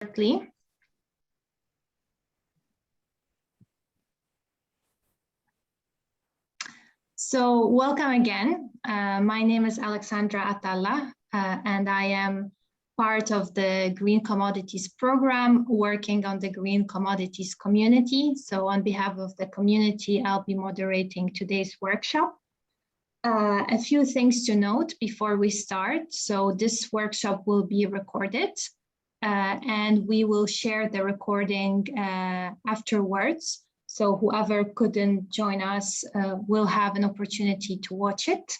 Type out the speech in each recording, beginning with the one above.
shortly. So welcome again. My name is Alexandra Atalla, and I am part of the Green Commodities program working on the Green Commodities community. So on behalf of the community, I'll be moderating today's workshop. A few things to note before we start. So this workshop will be recorded and we will share the recording afterwards. So whoever couldn't join us will have an opportunity to watch it.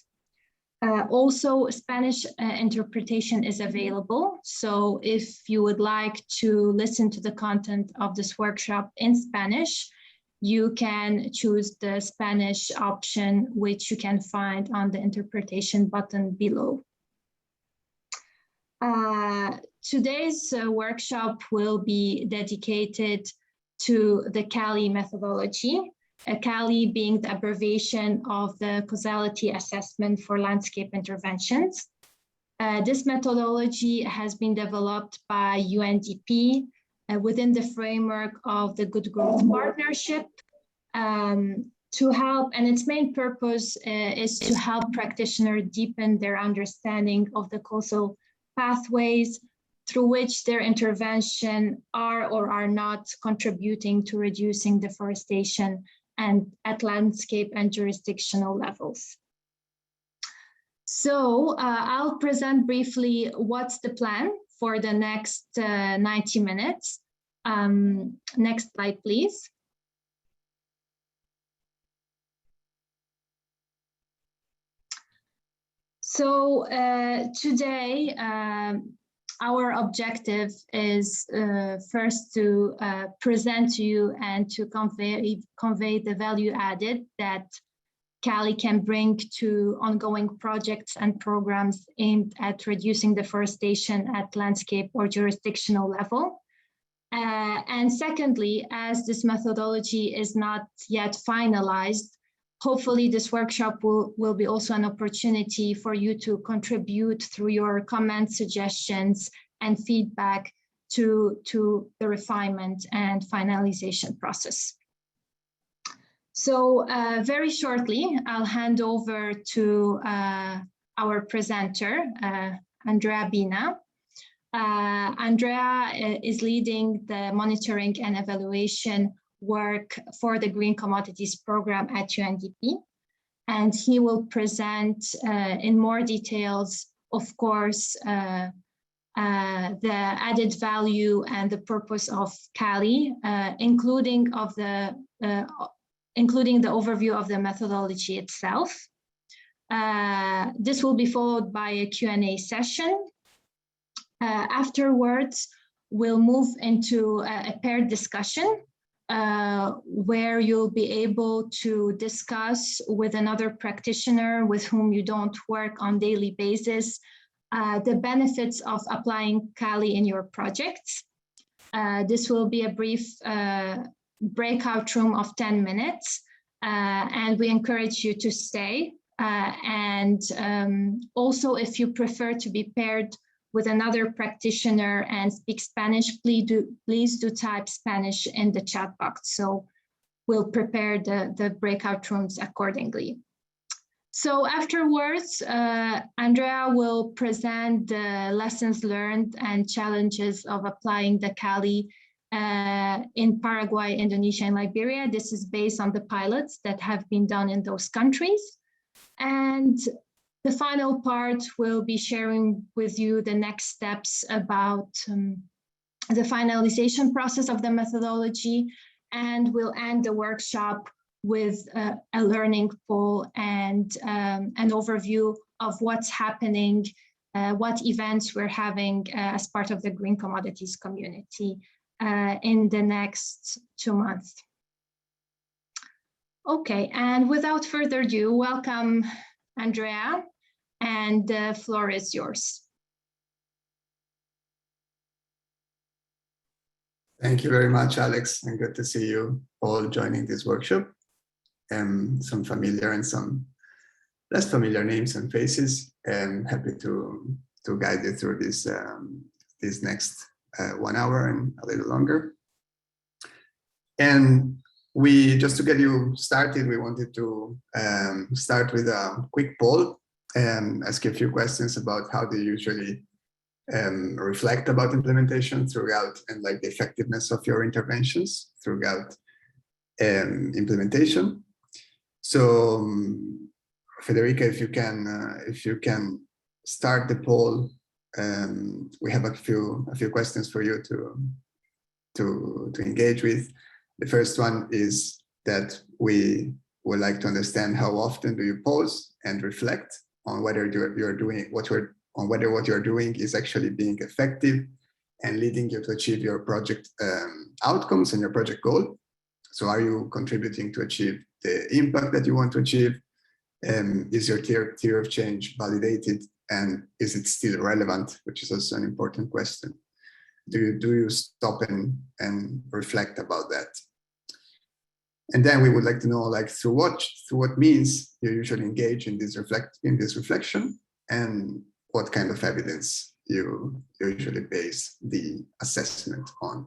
Also, Spanish interpretation is available. So if you would like to listen to the content of this workshop in Spanish, you can choose the Spanish option, which you can find on the interpretation button below. Today's workshop will be dedicated to the CALI methodology, CALI being the abbreviation of the Causality Assessment for Landscape Interventions. This methodology has been developed by UNDP within the framework of the Good Growth Partnership to help, and its main purpose is to help practitioners deepen their understanding of the causal pathways through which their intervention are or are not contributing to reducing deforestation and at landscape and jurisdictional levels. So I'll present briefly what's the plan for the next 90 minutes. Next slide, please. So today, our objective is first to present to you and to convey the value added that CALI can bring to ongoing projects and programs aimed at reducing deforestation at landscape or jurisdictional level. And secondly, as this methodology is not yet finalized, hopefully this workshop will be also an opportunity for you to contribute through your comments, suggestions, and feedback to the refinement and finalization process. So very shortly, I'll hand over to our presenter, Andrea Bina. Andrea is leading the monitoring and evaluation work for the Green Commodities program at UNDP, and he will present in more details, of course, the added value and the purpose of CALI, including the overview of the methodology itself. This will be followed by a Q&A session. Afterwards, we'll move into a paired discussion where you'll be able to discuss with another practitioner with whom you don't work on a daily basis the benefits of applying CALI in your projects. This will be a brief breakout room of 10 minutes, and we encourage you to stay. And also, if you prefer to be paired with another practitioner and speak Spanish, please do type Spanish in the chat box. So we'll prepare the breakout rooms accordingly. So afterwards, Andrea will present the lessons learned and challenges of applying the CALI in Paraguay, Indonesia, and Liberia. This is based on the pilots that have been done in those countries. And the final part will be sharing with you the next steps about the finalization process of the methodology, and we'll end the workshop with a learning poll and an overview of what's happening, what events we're having as part of the Green Commodities community in the next 2 months. Okay, and without further ado, welcome, Andrea. And the floor is yours. Thank you very much, Alex, and good to see you all joining this workshop. Some familiar and some less familiar names and faces. Happy to guide you through this next 1 hour and a little longer. And just to get you started, we wanted to start with a quick poll and ask you a few questions about how they usually reflect about implementation throughout, and like the effectiveness of your interventions throughout implementation. So Federica, if you can start the poll, we have a few questions for you to engage with. The first one is that we would like to understand how often do you pause and reflect on whether you're doing what you're doing is actually being effective and leading you to achieve your project outcomes and your project goal. So are you contributing to achieve the impact that you want to achieve? Is your theory of change validated, and is it still relevant, which is also an important question. Do you stop and reflect about that? And then we would like to know, like, through what means you usually engage in this reflection, and what kind of evidence you usually base the assessment on.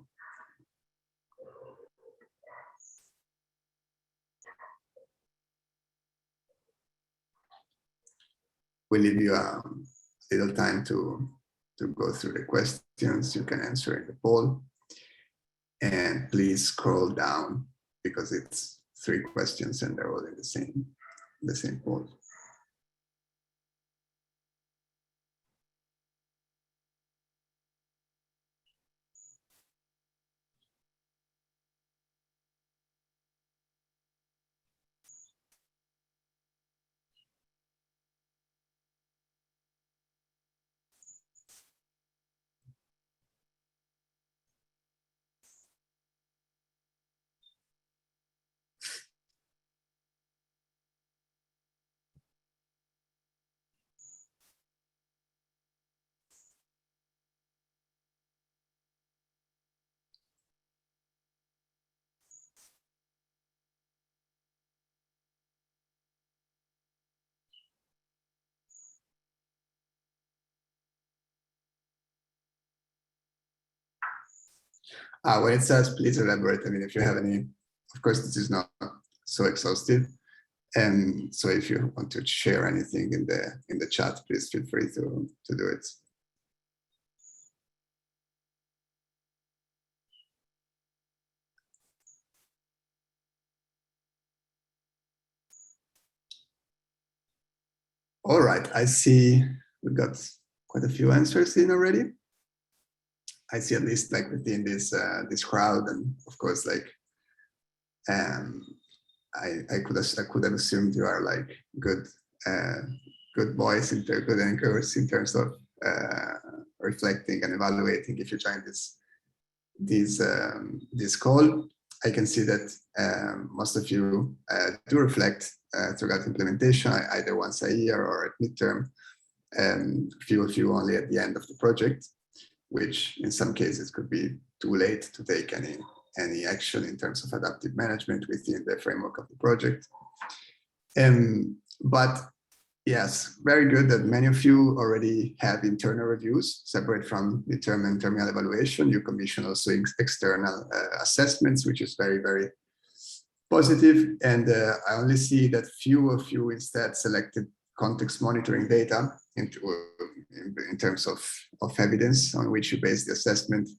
We'll leave you a little time to go through the questions. You can answer in the poll, and please scroll down because it's 3 questions and they're all in the same poll. When it says please elaborate, I mean, if you have any, of course, this is not so exhaustive. And so if you want to share anything in the chat, please feel free to do it. All right, I see we got quite a few answers in already. I see at least like within this crowd, and of course, like I could have assumed you are like good boys, good anchors in terms of reflecting and evaluating. If you join this call, I can see that most of you do reflect throughout implementation, either once a year or at midterm, few of you only at the end of the project, which in some cases could be too late to take any action in terms of adaptive management within the framework of the project. But yes, very good that many of you already have internal reviews separate from midterm and terminal evaluation. You commission also external assessments, which is very, very positive. And I only see that few of you instead selected context monitoring data in terms of evidence on which you base the assessment.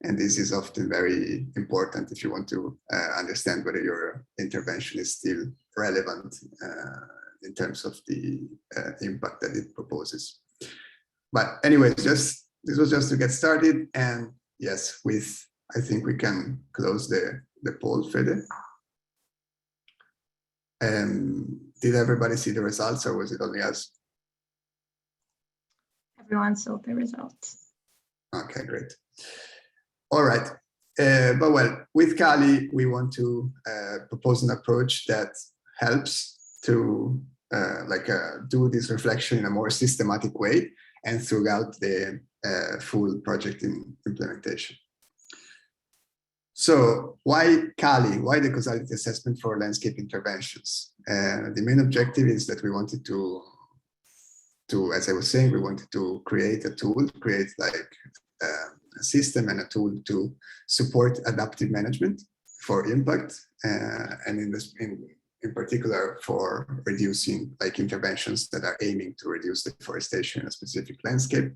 And this is often very important if you want to understand whether your intervention is still relevant in terms of the impact that it proposes. But anyway, this was just to get started. And yes, I think we can close the poll, Fede. Did everybody see the results, or was it only us? Everyone saw the results. Okay, great. All right. But well, with CALI, we want to propose an approach that helps to do this reflection in a more systematic way and throughout the full project implementation. So why CALI? Why the Causality Assessment for Landscape Interventions? The main objective is that we wanted to, as I was saying, we wanted to create a tool, create like system and a tool to support adaptive management for impact, and in particular for reducing like interventions that are aiming to reduce deforestation in a specific landscape.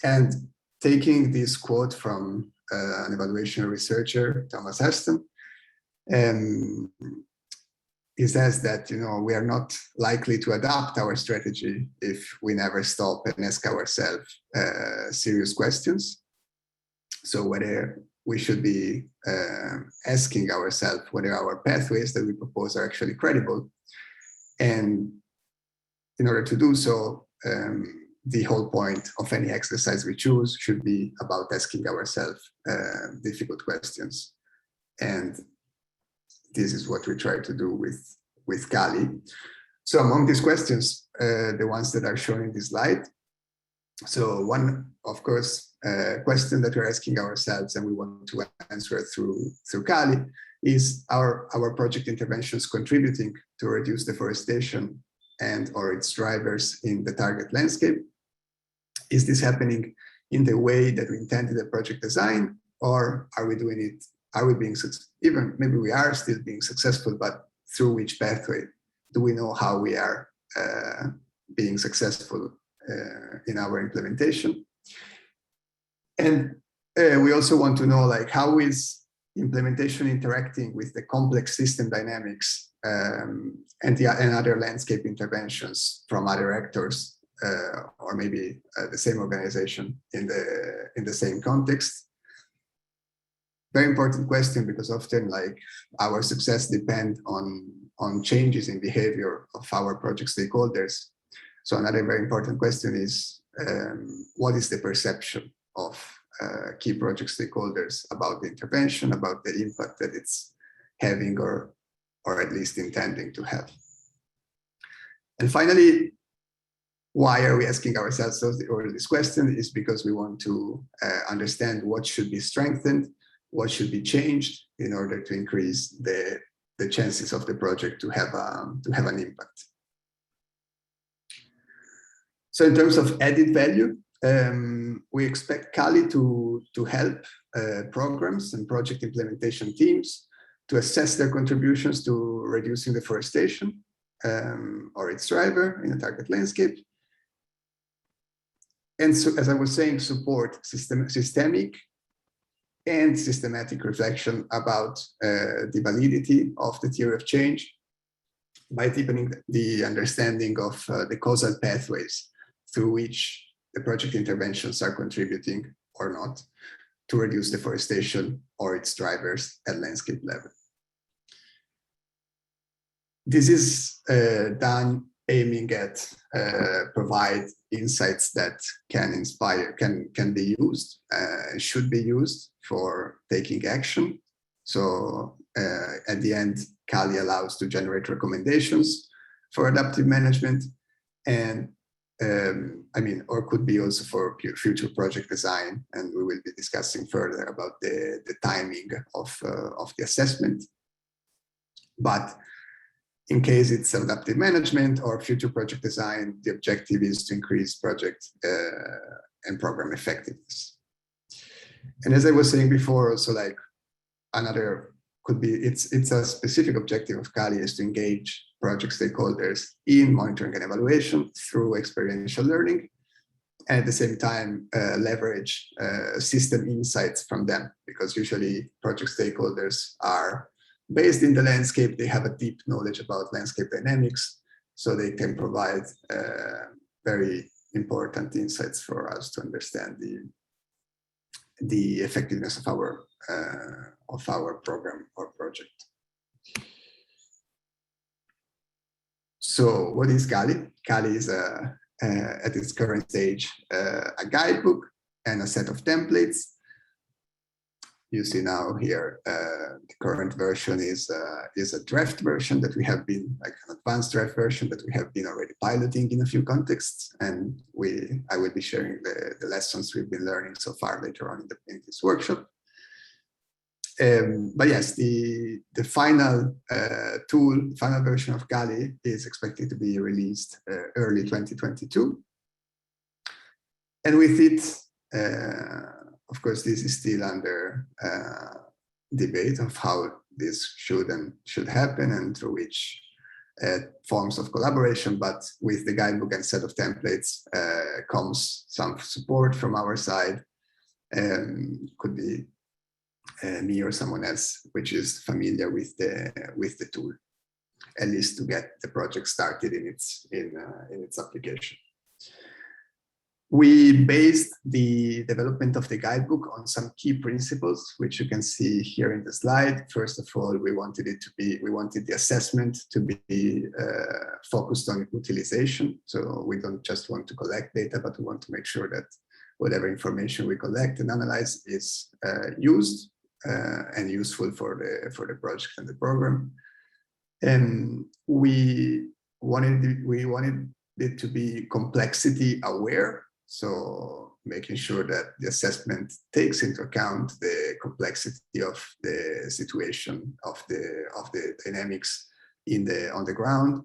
And taking this quote from an evaluation researcher, Thomas Aston, he says that, you know, we are not likely to adapt our strategy if we never stop and ask ourselves serious questions. So whether we should be asking ourselves whether our pathways that we propose are actually credible. And in order to do so, the whole point of any exercise we choose should be about asking ourselves difficult questions. And this is what we try to do with CALI. So among these questions, the ones that are shown in this slide. So one, of course, question that we're asking ourselves and we want to answer through CALI is, are our project interventions contributing to reduce deforestation and or its drivers in the target landscape? Is this happening in the way that we intended the project design, or are we doing it, are we being, even maybe we are still being successful, but through which pathway? Do we know how we are being successful in our implementation? And we also want to know, like, how is implementation interacting with the complex system dynamics and other landscape interventions from other actors, or maybe the same organization in the same context? Very important question, because often, like, our success depends on changes in behavior of our project stakeholders. So another very important question is, what is the perception of key project stakeholders about the intervention, about the impact that it's having, or at least intending to have? And finally, why are we asking ourselves this question? Is because we want to understand what should be strengthened, what should be changed in order to increase the chances of the project to have an impact. So in terms of added value, we expect CALI to help programs and project implementation teams to assess their contributions to reducing deforestation or its driver in a target landscape. And so, as I was saying, support systemic and systematic reflection about the validity of the theory of change by deepening the understanding of the causal pathways through which the project interventions are contributing or not to reduce deforestation or its drivers at landscape level. This is done aiming at provide insights that can inspire, can be used, should be used for taking action. So at the end, CALI allows to generate recommendations for adaptive management, and or could be also for future project design. And we will be discussing further about the timing of the assessment. But in case it's adaptive management or future project design, the objective is to increase project and program effectiveness. And as I was saying before, also, like, another could be, it's a specific objective of CALI is to engage project stakeholders in monitoring and evaluation through experiential learning, and at the same time leverage system insights from them, because usually project stakeholders are based in the landscape, they have a deep knowledge about landscape dynamics, so they can provide very important insights for us to understand the effectiveness of our program or project. So what is CALI? CALI is at its current stage a guidebook and a set of templates. You see now here, the current version is a draft version that we have been, like an advanced draft version that we have been already piloting in a few contexts. And I will be sharing the lessons we've been learning so far later on in this workshop. But yes, the final final version of CALI is expected to be released early 2022. And with it, of course, this is still under debate of how this should happen and through which forms of collaboration, but with the guidebook and set of templates comes some support from our side. Could be me or someone else which is familiar with the tool, at least to get the project started in its application. We based the development of the guidebook on some key principles, which you can see here in the slide. First of all, we wanted the assessment to be focused on utilization. So we don't just want to collect data, but we want to make sure that whatever information we collect and analyze is used and useful for the project and the program. And we wanted it to be complexity aware. So making sure that the assessment takes into account the complexity of the situation, of the dynamics on the ground,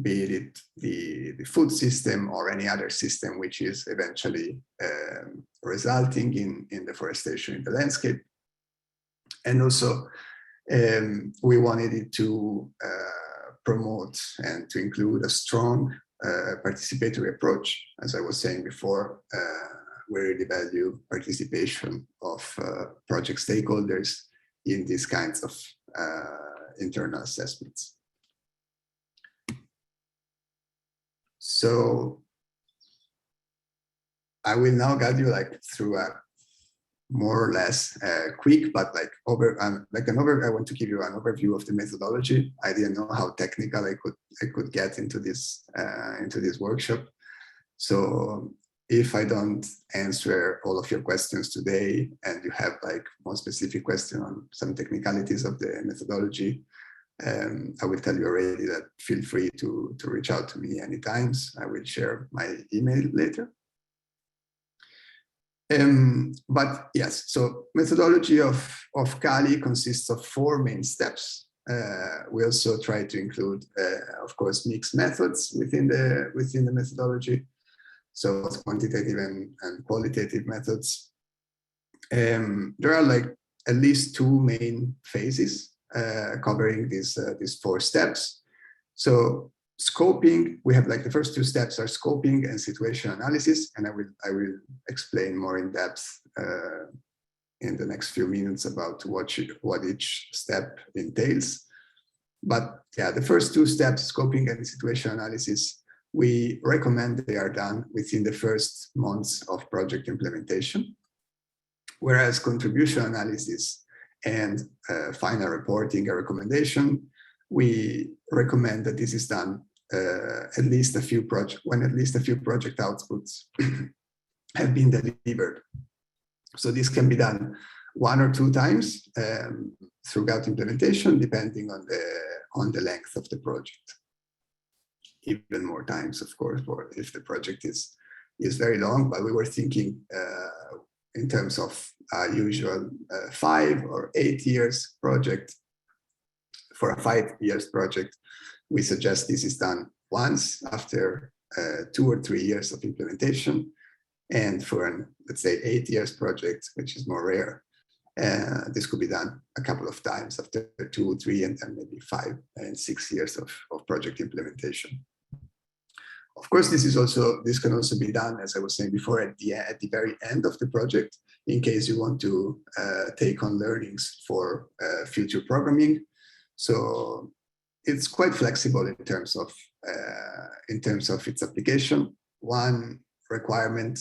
be it the food system or any other system which is eventually resulting in deforestation in the landscape. And also we wanted it to promote and to include a strong participatory approach. As I was saying before, we really value participation of project stakeholders in these kinds of internal assessments. So I will now guide you through a more or less quick, but I want to give you an overview of the methodology. I didn't know how technical I could get into this workshop. So if I don't answer all of your questions today, and you have more specific question on some technicalities of the methodology, I will tell you already that feel free to reach out to me anytime. I will share my email later. But yes, so methodology of CALI consists of 4 main steps. We also try to include, of course, mixed methods within the methodology, so quantitative and qualitative methods. There are at least 2 main phases covering these 4 steps. So scoping, we have the first 2 steps are scoping and situation analysis, and I will explain more in depth in the next few minutes about what each step entails. But yeah, the first 2 steps, scoping and situation analysis, we recommend they are done within the first months of project implementation, whereas contribution analysis and final reporting a recommendation, we recommend that this is done at least a few project outputs have been delivered. So this can be done 1 or 2 times throughout implementation, depending on the length of the project. Even more times, of course, or if the project is very long. But we were thinking in terms of usual 5 or 8 years project. For a 5 years project, we suggest this is done once after 2 or 3 years of implementation. And for an, let's say, 8 years project, which is more rare, this could be done a couple of times after 2, 3, and then maybe 5 and 6 years of project implementation. Of course, this can also be done, as I was saying before, at the very end of the project, in case you want to take on learnings for future programming. So it's quite flexible in terms of its application. One requirement,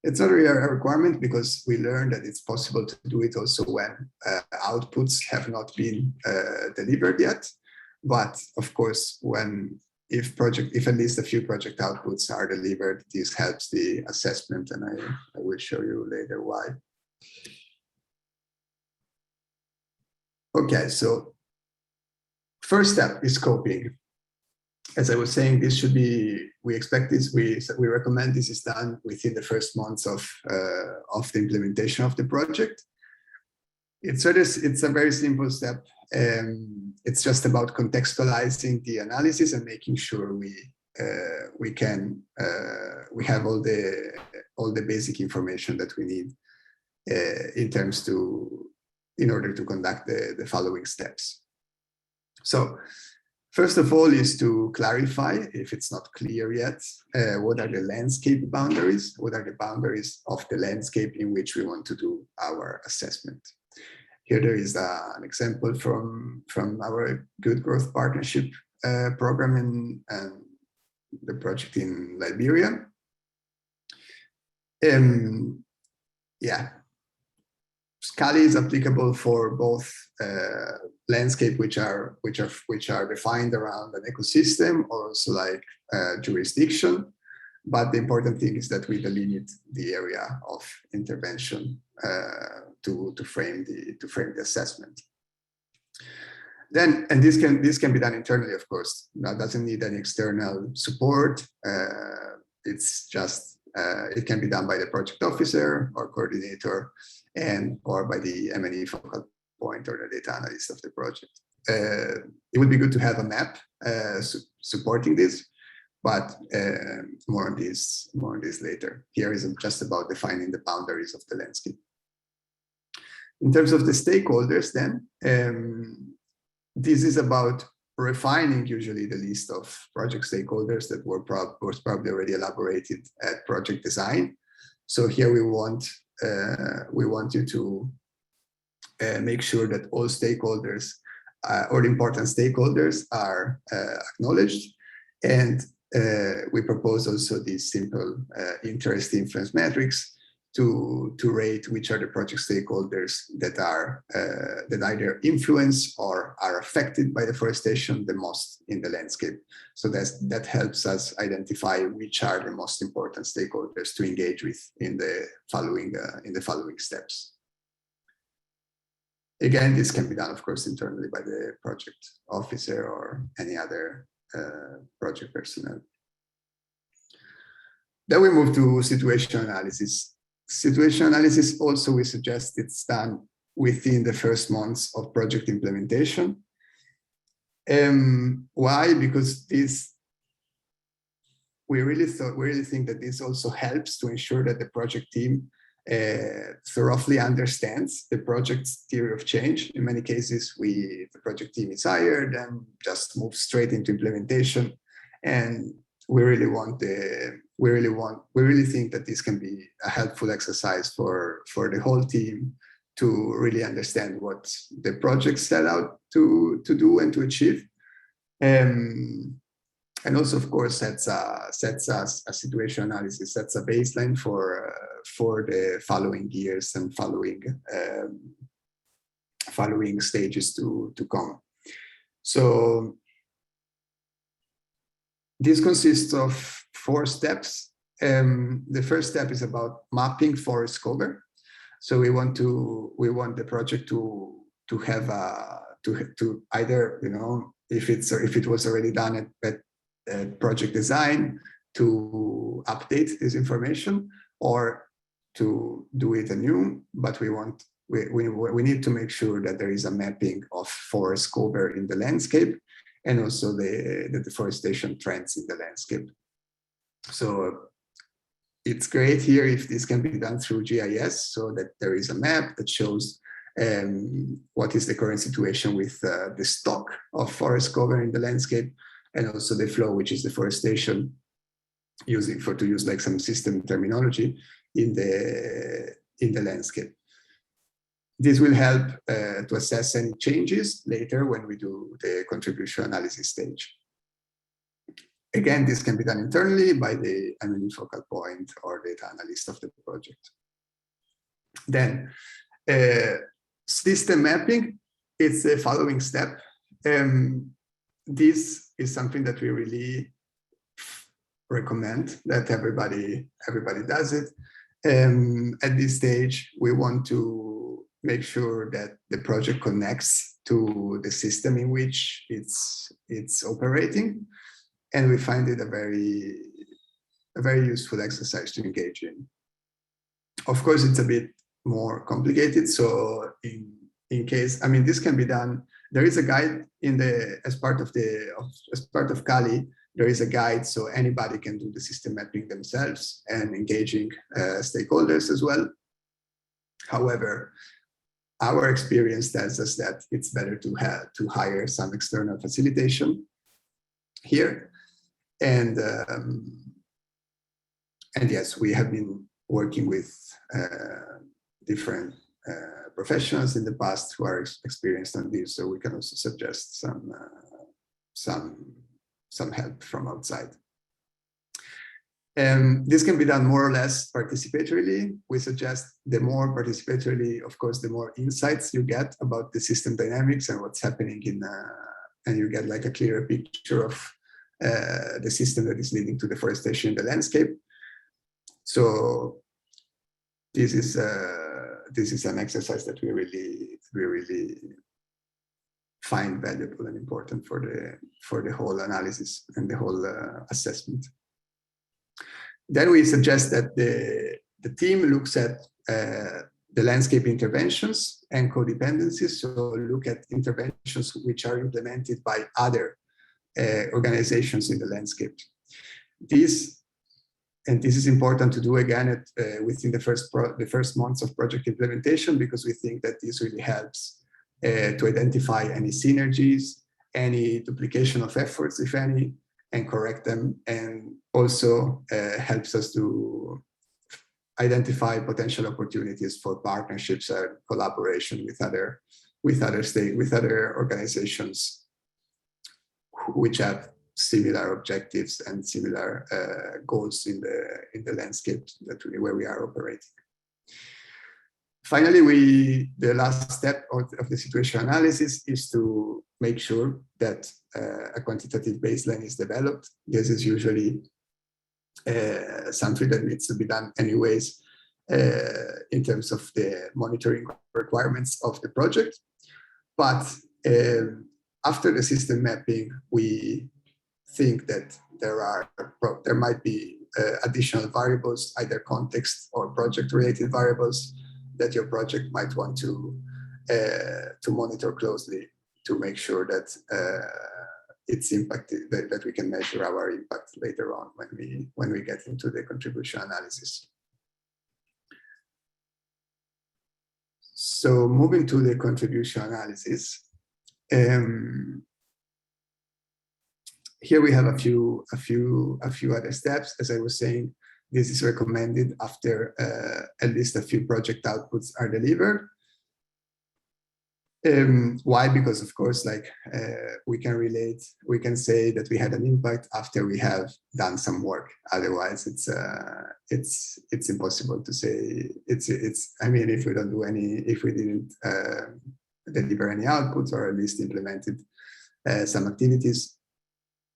it's not really a requirement, because we learned that it's possible to do it also when outputs have not been delivered yet. But of course, if at least a few project outputs are delivered, this helps the assessment, and I will show you later why. Okay, so first step is scoping. As I was saying, this should be, we expect this, we recommend this is done within the first months of the implementation of the project. It's a very simple step. It's just about contextualizing the analysis and making sure we have all the basic information that we need in order to conduct the following steps. So first of all is to clarify, if it's not clear yet, what are the landscape boundaries? What are the boundaries of the landscape in which we want to do our assessment? Here there is an example from our Good Growth Partnership program and the project in Liberia. Yeah, CALI is applicable for both landscape which are defined around an ecosystem, or also like jurisdiction. But the important thing is that we delimit the area of intervention to frame the assessment. Then, and this can be done internally, of course. That doesn't need any external support. It's just it can be done by the project officer or coordinator, or by the M&E focal point or the data analyst of the project. It would be good to have a map supporting this, but more on this later. Here is just about defining the boundaries of the landscape. In terms of the stakeholders, then, this is about refining usually the list of project stakeholders that was probably already elaborated at project design. So here we want you to make sure that all stakeholders, all important stakeholders, are acknowledged, and we propose also these simple interest influence metrics to rate which are the project stakeholders that are that either influence or are affected by deforestation the most in the landscape. So that helps us identify which are the most important stakeholders to engage with in the following steps. Again, this can be done, of course, internally by the project officer or any other project personnel. Then we move to situation analysis. Situation analysis also, we suggest it's done within the first months of project implementation. Why? Because we really think that this also helps to ensure that the project team thoroughly understands the project's theory of change. In many cases, the project team is hired and just moves straight into implementation, and we really think that this can be a helpful exercise for the whole team to really understand what the project set out to do and to achieve. And also, of course, sets us a situation analysis, sets a baseline for the following years and following stages to come. So this consists of 4 steps. The first step is about mapping forest cover. So we want the project to have to either, if it was already done at project design, to update this information or to do it anew. But we need to make sure that there is a mapping of forest cover in the landscape, and also the deforestation trends in the landscape. So it's great here if this can be done through GIS, so that there is a map that shows what is the current situation with the stock of forest cover in the landscape, and also the flow, which is deforestation, to use like some system terminology in the landscape. This will help to assess any changes later when we do the contribution analysis stage. Again, this can be done internally by the M&E focal point or data analyst of the project. Then system mapping, it's the following step. This is something that we really recommend that everybody does it. At this stage, we want to make sure that the project connects to the system in which it's operating, and we find it a very useful exercise to engage in. Of course, it's a bit more complicated. So in case, this can be done. There is a guide as part of CALI. There is a guide, so anybody can do the system mapping themselves and engaging stakeholders as well. However, our experience tells us that it's better to hire some external facilitation here. And yes, we have been working with different professionals in the past who are experienced on this, so we can also suggest some help from outside. This can be done more or less participatorily. We suggest the more participatorily, of course, the more insights you get about the system dynamics and what's happening and you get like a clearer picture of the system that is leading to deforestation in the landscape. So this is an exercise that we really find valuable and important for the whole analysis and the whole assessment. Then we suggest that the team looks at the landscape interventions and codependencies. So look at interventions which are implemented by other organizations in the landscape. This is important to do again within the first months of project implementation, because we think that this really helps to identify any synergies, any duplication of efforts, if any, and correct them, and also helps us to identify potential opportunities for partnerships and collaboration with other organizations which have similar objectives and similar goals in the landscape where we are operating. Finally, the last step of the situation analysis is to make sure that a quantitative baseline is developed. This is usually something that needs to be done anyways in terms of the monitoring requirements of the project. But after the system mapping, we think that there might be additional variables, either context or project-related variables, that your project might want to monitor closely to make sure that it's impacted, that we can measure our impact later on when we get into the contribution analysis. So moving to the contribution analysis, here we have a few other steps. As I was saying, this is recommended after at least a few project outputs are delivered. Why? Because of course, like we can say that we had an impact after we have done some work. Otherwise, it's impossible to say. I mean, if we didn't deliver any outputs or at least implemented some activities,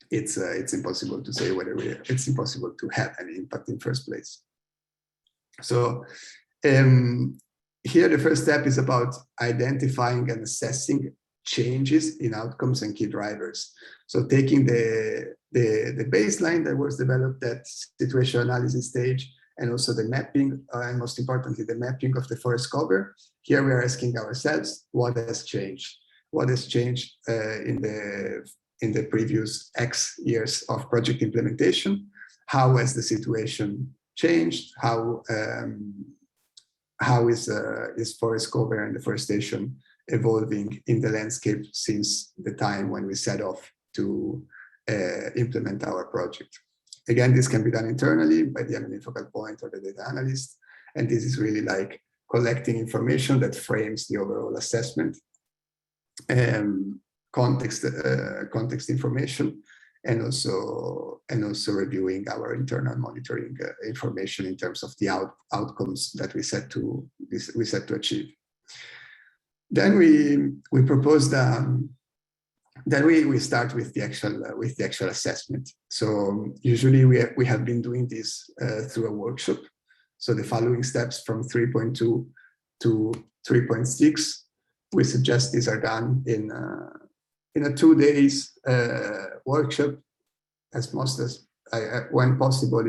it's impossible to say whether it's impossible to have any impact in first place. So here the first step is about identifying and assessing changes in outcomes and key drivers. So taking the baseline that was developed at situation analysis stage, and also the mapping, and most importantly, the mapping of the forest cover. Here we are asking ourselves, what has changed? What has changed in the previous X years of project implementation? How has the situation changed? How is forest cover and deforestation evolving in the landscape since the time when we set off to implement our project? Again, this can be done internally by the M&A focal point or the data analyst. And this is really like collecting information that frames the overall assessment, context information, and also reviewing our internal monitoring information in terms of the outcomes that we set to achieve. Then we propose then we start with the actual assessment. So usually we have been doing this through a workshop. So the following steps from 3.2 to 3.6, we suggest these are done in a 2 days workshop, when possible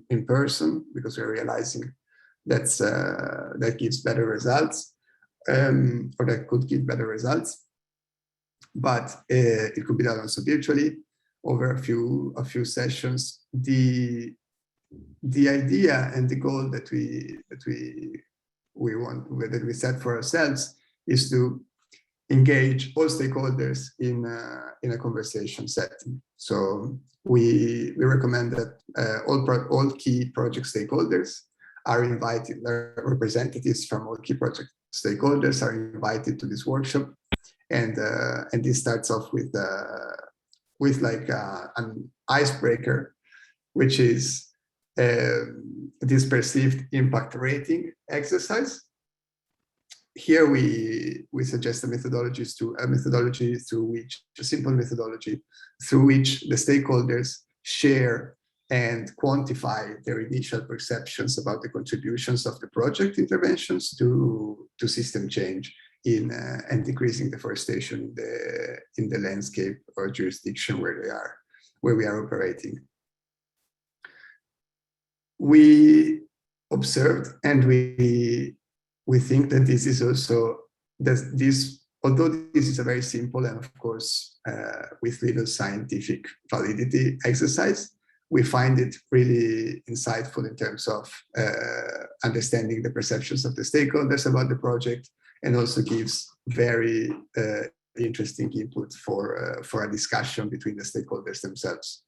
in person, because we're realizing that gives better results, or that could give better results. But it could be done also virtually over a few sessions. The idea and the goal that we we set for ourselves is to engage all stakeholders in a conversation setting. So we recommend that all key project stakeholders are invited, representatives from all key project stakeholders are invited to this workshop, and this starts off with like an icebreaker, which is this perceived impact rating exercise. Here we suggest a methodology through which, a simple methodology through which the stakeholders share and quantify their initial perceptions about the contributions of the project interventions to system change and decreasing deforestation in the landscape or jurisdiction where we are operating. We observed, and we think that this is also although this is a very simple and of course with little scientific validity exercise, we find it really insightful in terms of understanding the perceptions of the stakeholders about the project, and also gives very interesting input for a discussion between the stakeholders themselves.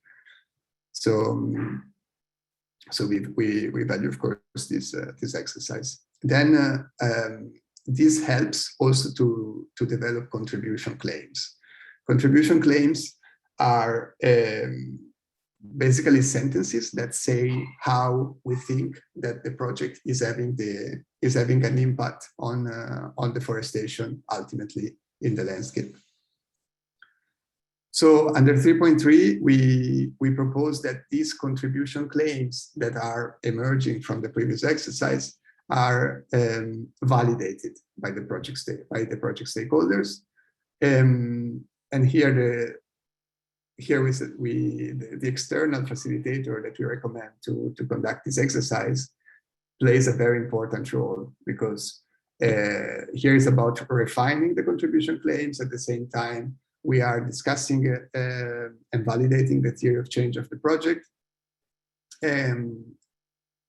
So we value, of course, this exercise. Then this helps also to develop contribution claims. Contribution claims are basically sentences that say how we think that the project is having an impact on deforestation ultimately in the landscape. So under 3.3, we propose that these contribution claims that are emerging from the previous exercise are validated by the project stakeholders, and here the external facilitator that we recommend to conduct this exercise plays a very important role, because here is about refining the contribution claims. At the same time, we are discussing and validating the theory of change of the project, and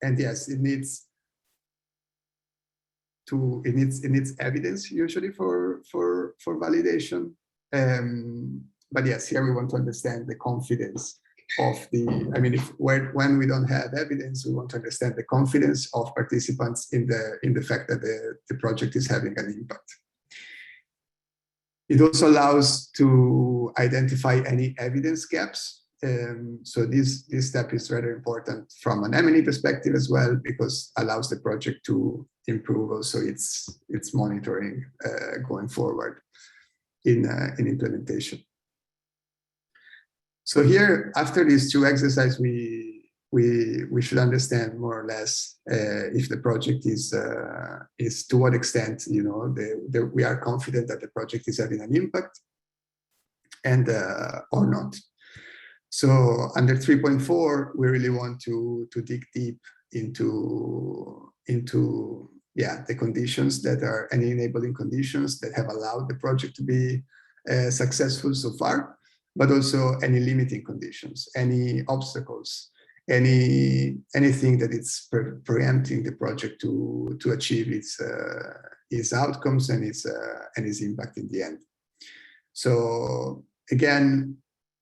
yes, it needs evidence usually for validation. But yes, here we want to understand the confidence of when we don't have evidence, we want to understand the confidence of participants in the fact that the project is having an impact. It also allows to identify any evidence gaps. So this step is rather important from an M&E perspective as well, because it allows the project to improve also its monitoring going forward in implementation. So here, after these two exercises, we should understand more or less if the project is to what extent we are confident that the project is having an impact, and or not. So under 3.4, we really want to dig deep into the conditions that are any enabling conditions that have allowed the project to be successful so far, but also any limiting conditions, any obstacles, anything that it's preempting the project to achieve its outcomes and its impact in the end. So again,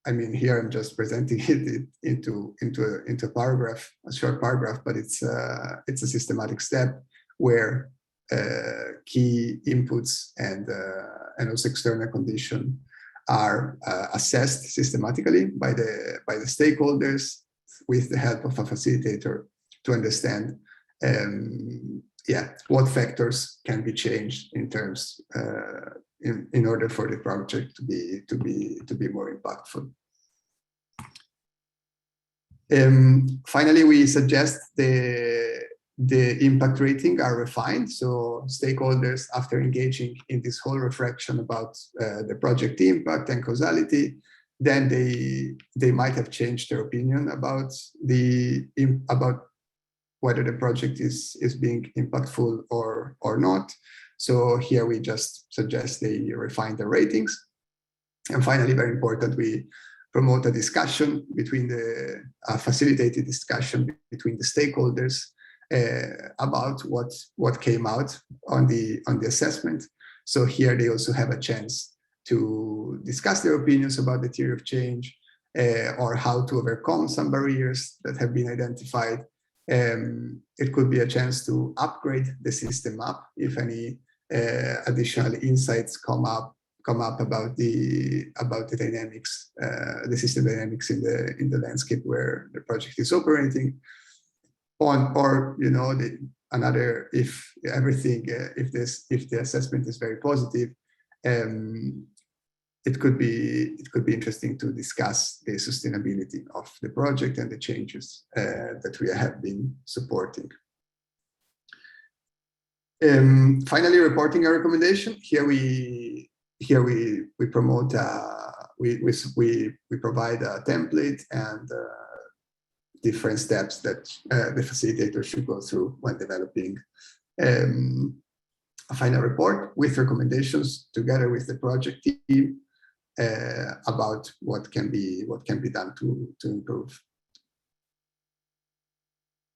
I mean, here I'm just presenting it into a paragraph, a short paragraph, but it's a systematic step where key inputs and also external condition are assessed systematically by the stakeholders with the help of a facilitator to understand what factors can be changed in terms in order for the project to be more impactful. Finally, we suggest the impact rating are refined. So stakeholders, after engaging in this whole reflection about the project impact and causality, then they might have changed their opinion about whether the project is being impactful or not. So here we just suggest they refine the ratings. And finally, very important, we promote a discussion between facilitated discussion between the stakeholders about what came out on the assessment. So here they also have a chance to discuss their opinions about the theory of change, or how to overcome some barriers that have been identified. It could be a chance to upgrade the system up if any additional insights come up about the dynamics, the system dynamics in the landscape where the project is operating. Or another, if everything, if the assessment is very positive, it could be interesting to discuss the sustainability of the project and the changes that we have been supporting. Finally, reporting a recommendation. Here we promote we provide a template and different steps that the facilitator should go through when developing a final report with recommendations together with the project team about what can be done to improve.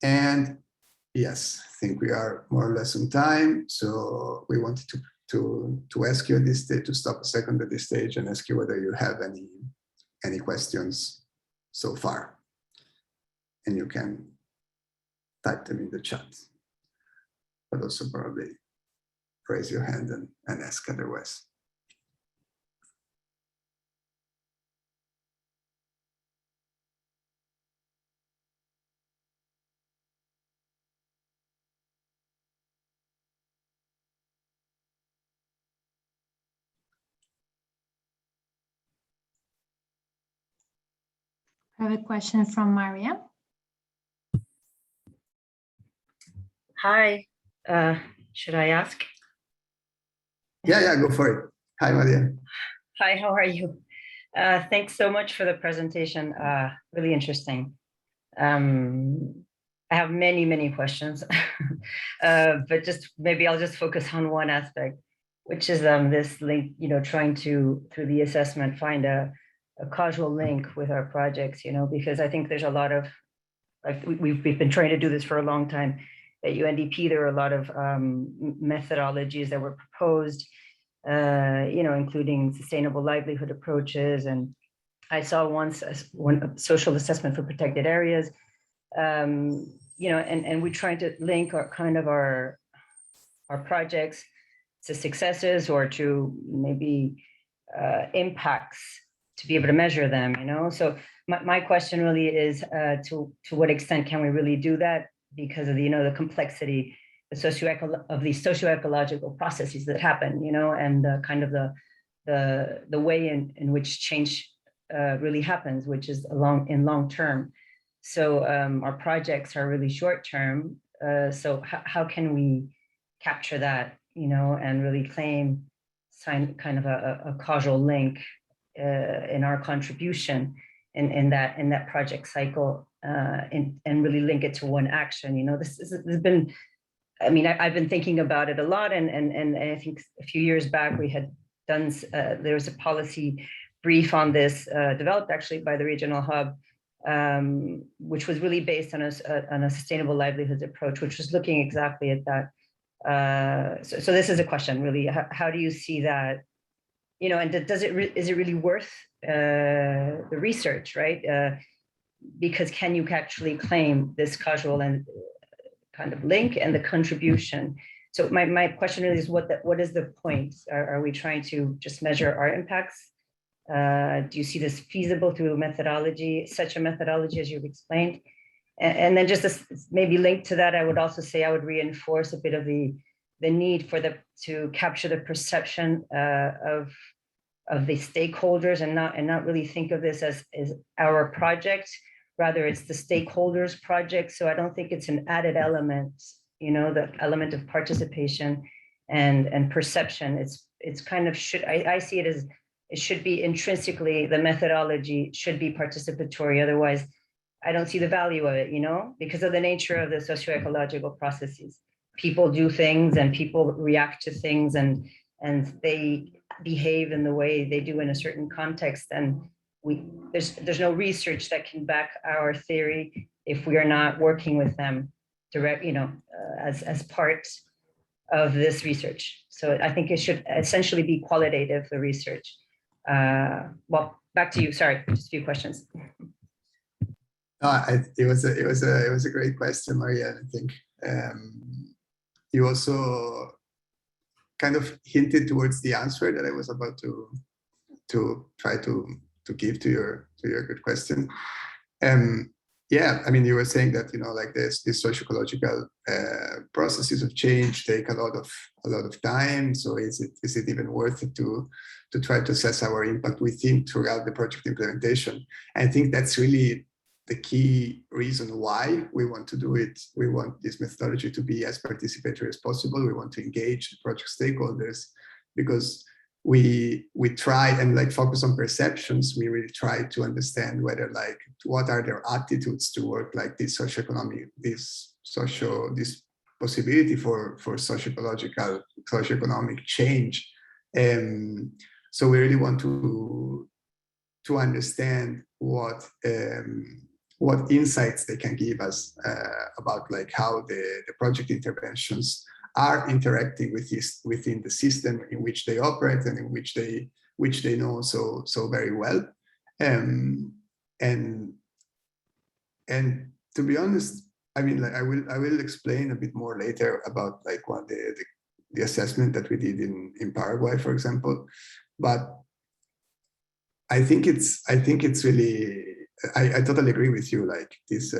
And yes, I think we are more or less on time. So we wanted to ask you at this stage, to stop a second at this stage and ask you whether you have any questions so far. And you can type them in the chat, but also probably raise your hand and ask otherwise. I have a question from Maria. Hi, should I ask? Yeah, go for it. Hi, Maria. Hi, how are you? Thanks so much for the presentation. Really interesting. I have many questions, but maybe I'll just focus on one aspect, which is this link, trying to, through the assessment, find a causal link with our projects, because I think there's a lot of, like we've been trying to do this for a long time. At UNDP, there are a lot of methodologies that were proposed, including sustainable livelihood approaches. And I saw once one social assessment for protected areas, and we're trying to link our projects to successes or to maybe impacts to be able to measure them, So my question really is to what extent can we really do that? Because of the complexity, the socio-ecological processes that happen, and the way in which change really happens, which is in long term. So our projects are really short term. So how can we capture that, and really sign kind of a causal link in our contribution in that project cycle, and really link it to one action. This has been, I've been thinking about it a lot, and I think a few years back we had done, there was a policy brief on this, developed actually by the regional hub, which was really based on a sustainable livelihoods approach, which was looking exactly at that. So this is a question really, how do you see that, and is it really worth the research, right? Because can you actually claim this causal and kind of link and the contribution? So my question really is, what is the point? Are we trying to just measure our impacts? Do you see this feasible through a methodology, such a methodology as you've explained? And then just maybe linked to that, I would also say I would reinforce a bit of the need to capture the perception of the stakeholders, and not really think of this as our project. Rather, it's the stakeholders' project. So I don't think it's an added element, the element of participation and perception. It's kind of I see it as it should be intrinsically, the methodology should be participatory. Otherwise, I don't see the value of it, because of the nature of the socio-ecological processes. People do things and people react to things, and they behave in the way they do in a certain context. And there's no research that can back our theory if we are not working with them direct, as part of this research. So I think it should essentially be qualitative, the research. Well, back to you. Sorry, just a few questions. It was a great question, Maria. I think you also kind of hinted towards the answer that I was about to try to give to your good question. Yeah, I mean, you were saying that like these socio-ecological processes of change take a lot of time. So is it even worth it to try to assess our impact within throughout the project implementation? I think that's really the key reason why we want to do it. We want this methodology to be as participatory as possible. We want to engage the project stakeholders, because we try and like focus on perceptions. We really try to understand whether like what are their attitudes toward like this socioeconomic, this possibility for socioeconomic change. So we really want to understand what insights they can give us about like how the project interventions are interacting within the system in which they operate and in which they know so very well. And to be honest, I mean, like I will explain a bit more later about like what the assessment that we did in Paraguay, for example. But I think it's really, I totally agree with you. Like this,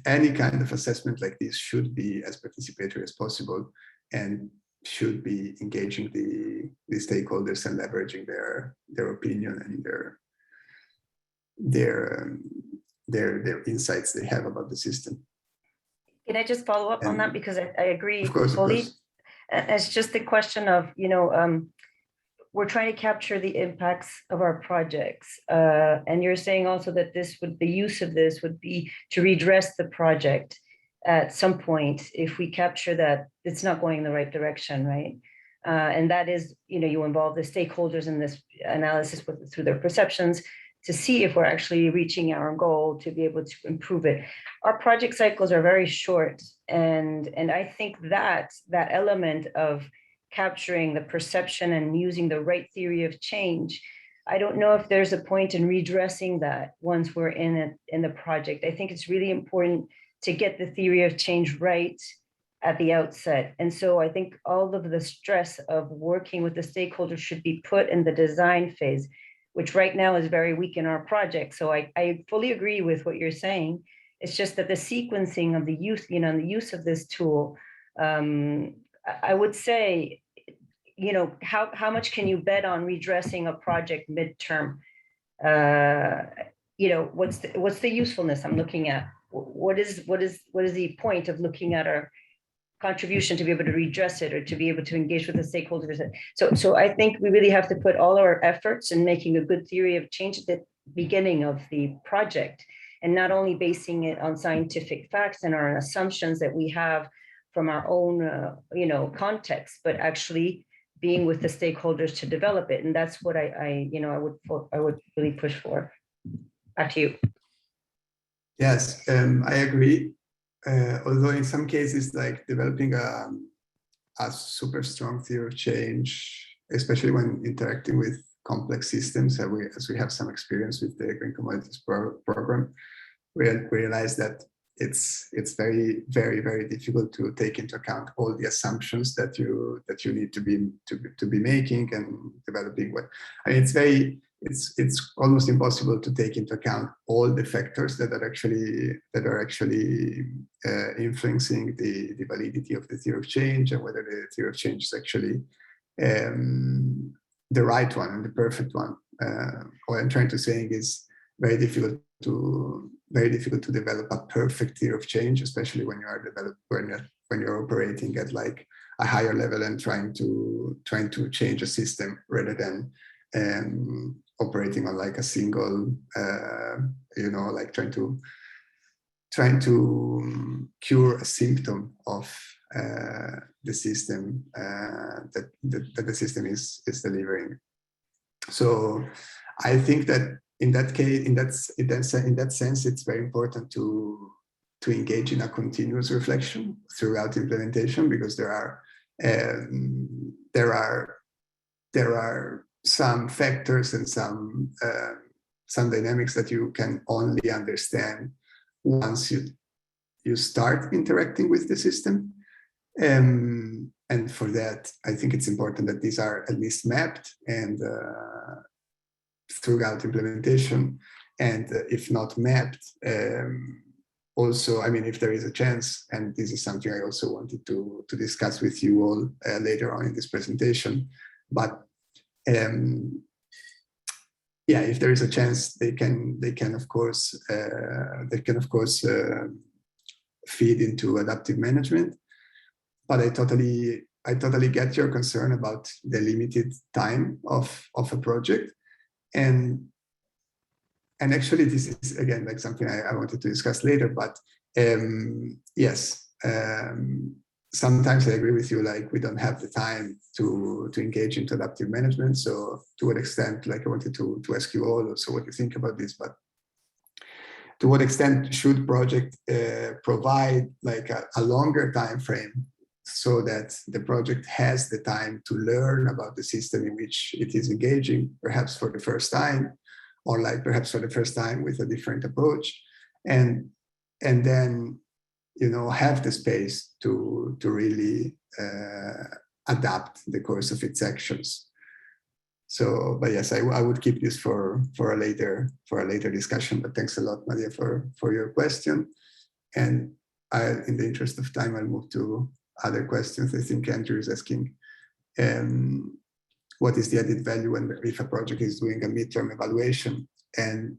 any kind of assessment like this should be as participatory as possible, and should be engaging the stakeholders and leveraging their opinion and their insights they have about the system. Can I just follow up on that, because I agree fully. Of course. It's just a question of we're trying to capture the impacts of our projects. And you're saying also that the use of this would be to redress the project at some point if we capture that it's not going in the right direction, right? And that is, you involve the stakeholders in this analysis through their perceptions to see if we're actually reaching our goal to be able to improve it. Our project cycles are very short. And I think that element of capturing the perception and using the right theory of change, I don't know if there's a point in redressing that once we're in the project. I think it's really important to get the theory of change right at the outset. And so I think all of the stress of working with the stakeholders should be put in the design phase, which right now is very weak in our project. So I fully agree with what you're saying. It's just that the sequencing of the use, the use of this tool, I would say, how much can you bet on redressing a project midterm? What's the usefulness I'm looking at? What is the point of looking at our contribution to be able to redress it or to be able to engage with the stakeholders? So I think we really have to put all our efforts in making a good theory of change at the beginning of the project, and not only basing it on scientific facts and our assumptions that we have from our own, context, but actually being with the stakeholders to develop it. And that's what I would really push for. Back to you. Yes, I agree. Although in some cases, like developing a super strong theory of change, especially when interacting with complex systems, as we have some experience with the Green Commodities program, we realize that it's very, very, very difficult to take into account all the assumptions that you need to be making and developing. I mean, it's almost impossible to take into account all the factors that are actually influencing the validity of the theory of change, and whether the theory of change is actually the right one and the perfect one. What I'm trying to say is very difficult to develop a perfect theory of change, especially when you're operating at like a higher level and trying to change a system rather than operating on like a single, like trying to cure a symptom of the system that the system is delivering. So I think that in that case, in that sense, it's very important to to engage in a continuous reflection throughout implementation, because there are some factors and some dynamics that you can only understand once you start interacting with the system. And for that, I think it's important that these are at least mapped and throughout implementation. And if not mapped, also, I mean, if there is a chance, and this is something I also wanted to discuss with you all later on in this presentation, but yeah, if there is a chance, they can of course feed into adaptive management. But I totally get your concern about the limited time of a project, and actually this is again like something I wanted to discuss later. But yes, sometimes I agree with you, like we don't have the time to engage into adaptive management. So to what extent, like I wanted to ask you all also what you think about this, but to what extent should project provide like a longer time frame so that the project has the time to learn about the system in which it is engaging, perhaps for the first time, or like perhaps for the first time with a different approach, and then, you know, have the space to really adapt the course of its actions. So, but yes, I would keep this for a later discussion. But thanks a lot, Maria, for your question. And in the interest of time, I'll move to other questions. I think Andrew is asking, what is the added value if a project is doing a midterm evaluation? And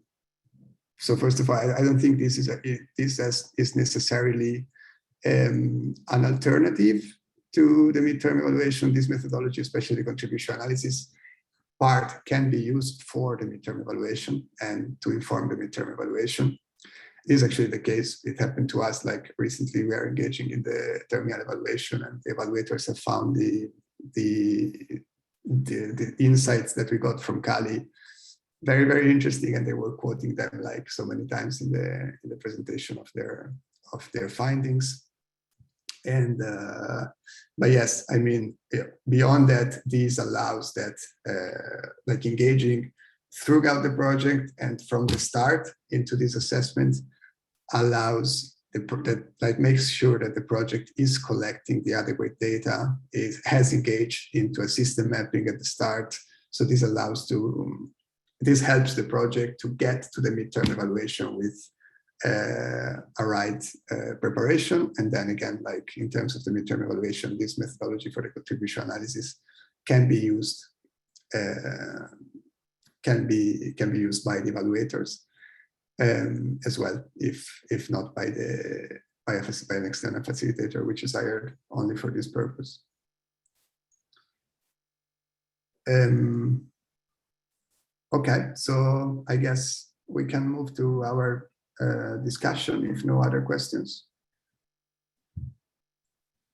so, first of all, I don't think this is necessarily an alternative to the midterm evaluation. This methodology, especially the contribution analysis part, can be used for the midterm evaluation and to inform the midterm evaluation. This is actually the case. It happened to us, like recently we are engaging in the terminal evaluation, and the evaluators have found the insights that we got from CALI very, very interesting, and they were quoting them like so many times in the presentation of their findings. And but yes, I mean, beyond that, this allows that like engaging throughout the project and from the start into this assessment allows that like makes sure that the project is collecting the adequate data, has engaged into a system mapping at the start. So this helps the project to get to the midterm evaluation with a right preparation. And then again, like in terms of the midterm evaluation, this methodology for the contribution analysis can be used can be used by the evaluators as well, if not by an external facilitator, which is hired only for this purpose. Okay, so I guess we can move to our discussion if no other questions.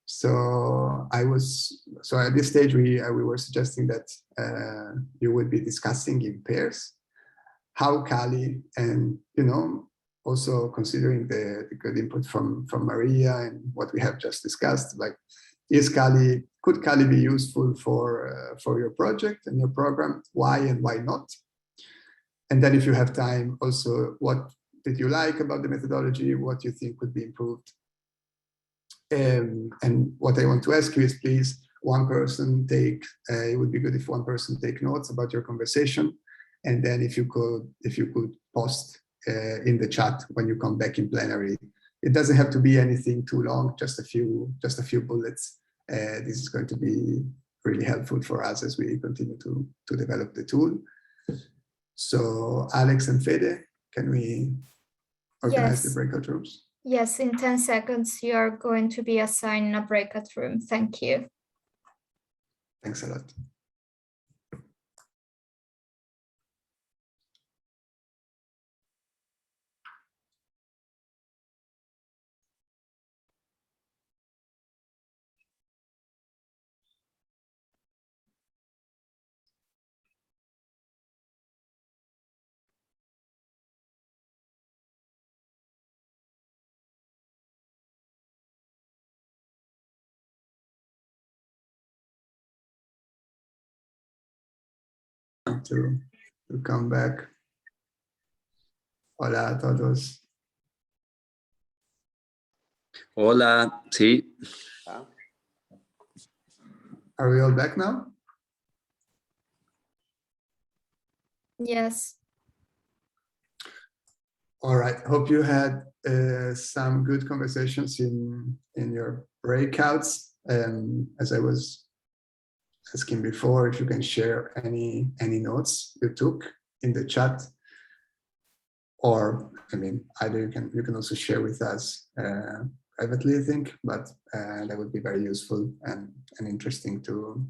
So at this stage we were suggesting that you would be discussing in pairs how CALI, and you know, also considering the good input from Maria and what we have just discussed, like could CALI be useful for your project and your program? Why and why not? And then if you have time, also what did you like about the methodology? What you think could be improved? And what I want to ask you is, please, one person it would be good if one person take notes about your conversation. And then if you could post in the chat when you come back in plenary. It doesn't have to be anything too long, just a few bullets. This is going to be really helpful for us as we continue to develop the tool. So Alex and Fede, can we organize the breakout rooms? Yes, in 10 seconds, you are going to be assigned a breakout room. Thank you. Thanks a lot. to come back. Hola a todos. Hola, sí. Are we all back now? Yes. All right. Hope you had some good conversations in your breakouts. As I was asking before, if you can share any notes you took in the chat, or I mean, either you can also share with us privately, I think, but that would be very useful and interesting to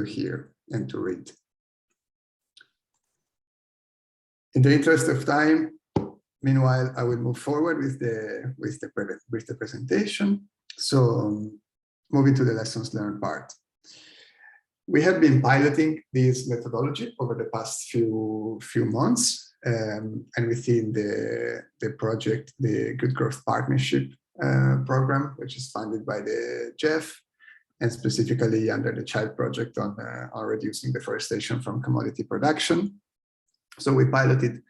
hear and to read. In the interest of time, meanwhile, I will move forward with the presentation. So, moving to the lessons learned part. We have been piloting this methodology over the past few months, and within the project, the Good Growth Partnership program, which is funded by the GEF, and specifically under the Child Project on reducing deforestation from commodity production. So we piloted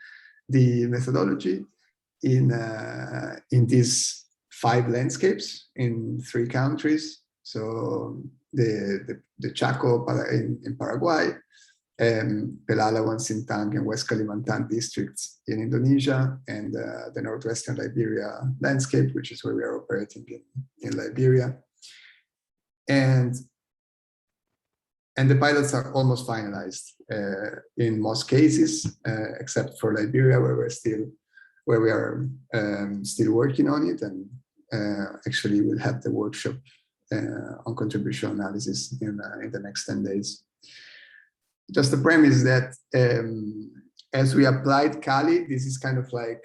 the methodology in these 5 landscapes in 3 countries. So the Chaco in Paraguay, Pelalawan, Sintang, and West Kalimantan districts in Indonesia, and the northwestern Liberia landscape, which is where we are operating in Liberia. And the pilots are almost finalized in most cases, except for Liberia, where we are still working on it, and actually we'll have the workshop on contribution analysis in the next 10 days. Just the premise that as we applied CALI, this is kind of like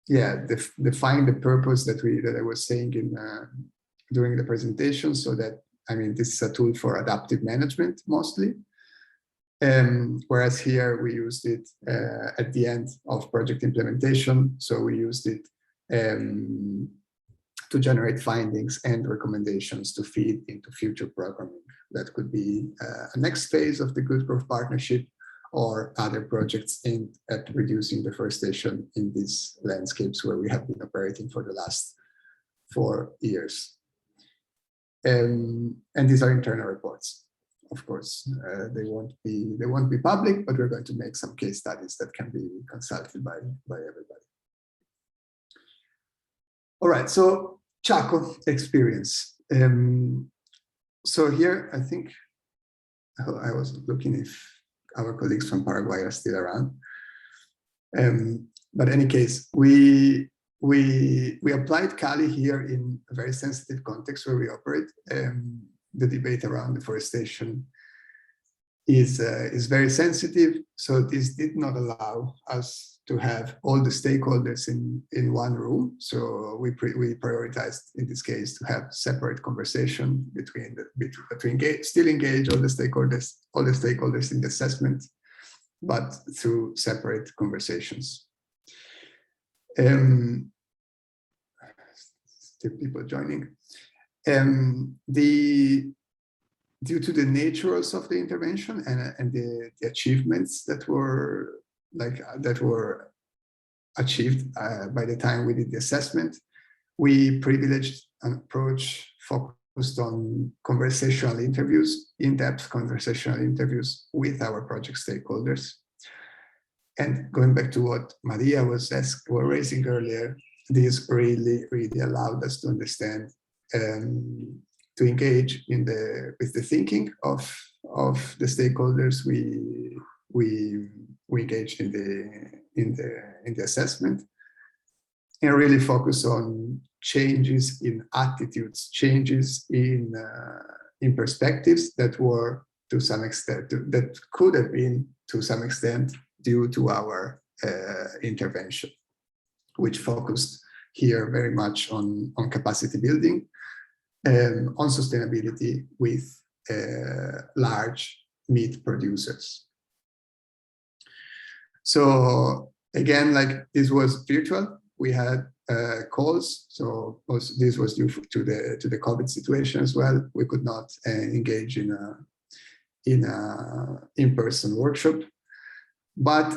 define the purpose that I was saying during the presentation, so that, I mean, this is a tool for adaptive management mostly. Whereas here we used it at the end of project implementation. So we used it to generate findings and recommendations to feed into future programming. That could be a next phase of the Good Growth Partnership or other projects aimed at reducing deforestation in these landscapes where we have been operating for the last 4 years. And these are internal reports, of course. They won't be public, but we're going to make some case studies that can be consulted by everybody. All right, so Chaco experience. So here, I think I was looking if our colleagues from Paraguay are still around. But in any case, we applied CALI here in a very sensitive context where we operate. The debate around deforestation is very sensitive, so this did not allow us to have all the stakeholders in one room. So we prioritized in this case to have separate conversation between still engage all the stakeholders in the assessment, but through separate conversations. Still people joining. Due to the natures of the intervention and the achievements that were achieved by the time we did the assessment, we privileged an approach focused on conversational interviews, in-depth conversational interviews with our project stakeholders. And going back to what Maria was raising earlier, this really allowed us to understand, to engage with the thinking of the stakeholders. We engaged in the assessment, and really focus on changes in attitudes, changes in perspectives that were to some extent, that could have been to some extent due to our intervention, which focused here very much on capacity building, on sustainability with large meat producers. So again, like this was virtual. We had calls, so this was due to the COVID situation as well. We could not engage in in a in-person workshop. But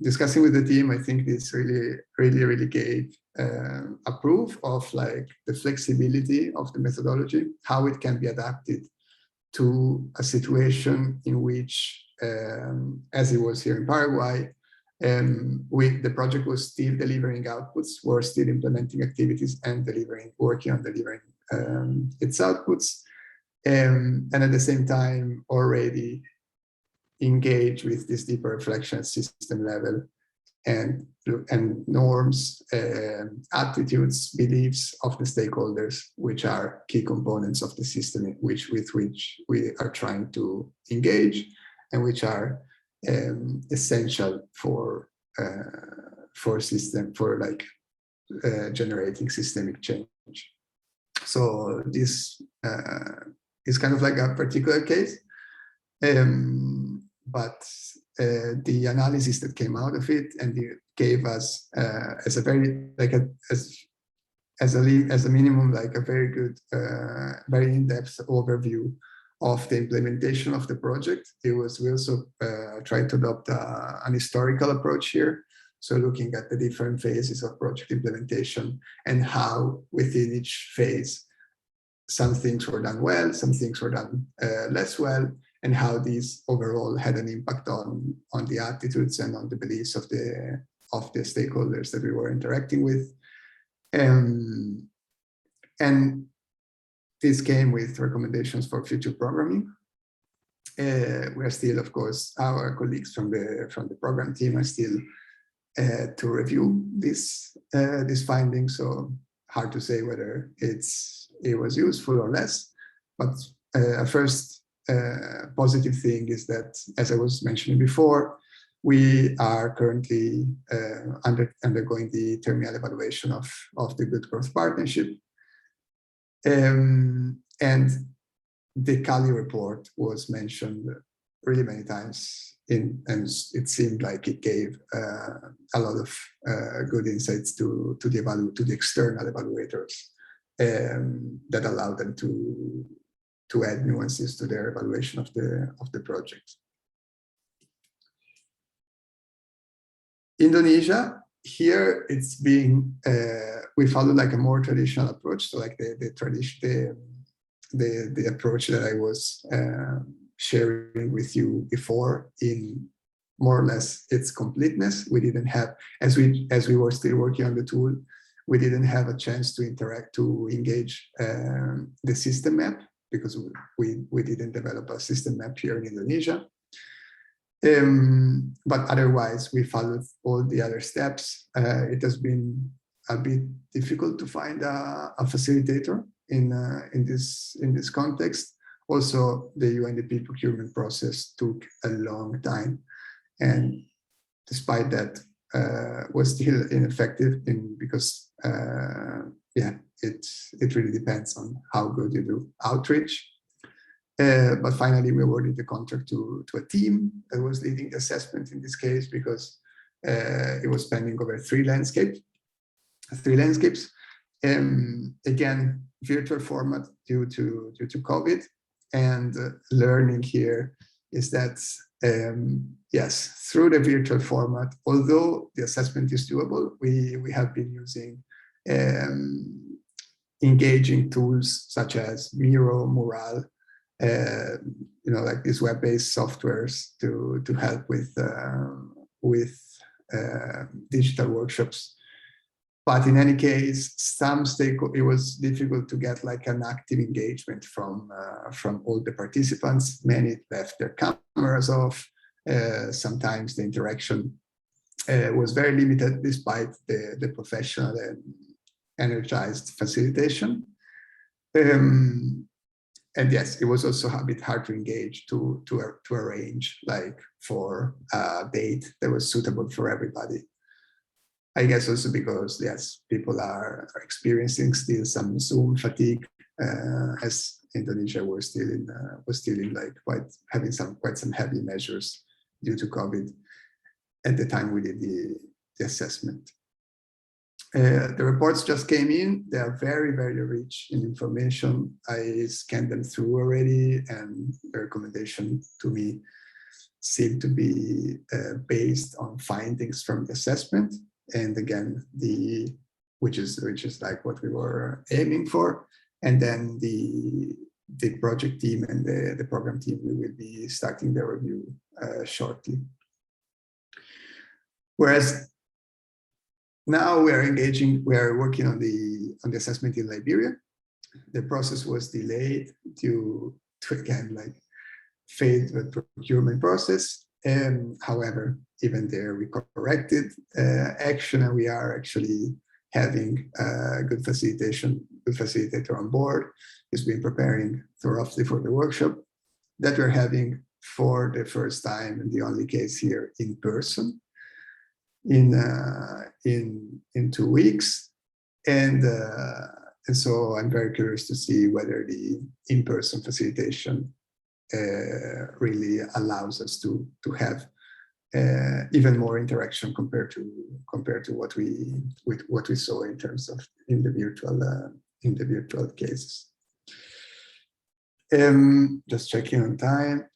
discussing with the team, I think this really gave a proof of like the flexibility of the methodology, how it can be adapted to a situation in which, as it was here in Paraguay, the project was still delivering outputs, we're still implementing activities and working on delivering its outputs, and at the same time already engage with this deeper reflection at system level and norms, attitudes, beliefs of the stakeholders, which are key components of the system with which we are trying to engage, and which are essential for generating systemic change. So this is kind of like a particular case, but the analysis that came out of it and it gave us as a very as a minimum like a very good, very in-depth overview of the implementation of the project. We also tried to adopt an historical approach here. So looking at the different phases of project implementation and how within each phase, some things were done well, some things were done less well, and how these overall had an impact on the attitudes and on the beliefs of the stakeholders that we were interacting with. And this came with recommendations for future programming. We are still, of course, our colleagues from the program team are still to review this findings. So hard to say whether it was useful or less. But a first positive thing is that, as I was mentioning before, we are currently undergoing the terminal evaluation of the Good Growth Partnership. And the CALI report was mentioned really many times, and it seemed like it gave a lot of good insights to the external evaluators that allowed them to add nuances to their evaluation of the project. Indonesia, here it's being we follow like a more traditional approach, so like the approach that I was sharing with you before in more or less its completeness. We didn't have, as we were still working on the tool, we didn't have a chance to engage the system map, because we didn't develop a system map here in Indonesia. But otherwise, we followed all the other steps. It has been a bit difficult to find a facilitator in this context. Also, the UNDP procurement process took a long time, and despite that, was still ineffective because it really depends on how good you do outreach. But finally, we awarded the contract to a team that was leading the assessment in this case, because it was spanning over three landscapes. Again, virtual format due to COVID, and learning here is that yes, through the virtual format, although the assessment is doable, we have been using engaging tools such as Miro, Mural, like these web-based softwares to help with digital workshops. But in any case, it was difficult to get like an active engagement from all the participants. Many left their cameras off. Sometimes the interaction was very limited, despite the professional and energized facilitation. And yes, it was also a bit hard to engage to arrange like for a date that was suitable for everybody. I guess also because yes, people are experiencing still some Zoom fatigue, as Indonesia was still in like quite some heavy measures due to COVID at the time we did the assessment. The reports just came in. They are very, very rich in information. I scanned them through already, and the recommendation to me seemed to be based on findings from the assessment. And again, which is like what we were aiming for. And then the project team and the program team, we will be starting the review shortly. Whereas now we are working on the assessment in Liberia. The process was delayed due to again like failed procurement process. However, even there we corrected action, and we are actually having a good facilitator on board. He's been preparing thoroughly for the workshop that we're having for the first time, and the only case here in person in 2 weeks. And so I'm very curious to see whether the in-person facilitation really allows us to have even more interaction compared to what we saw in terms of in the virtual cases. Just checking on time,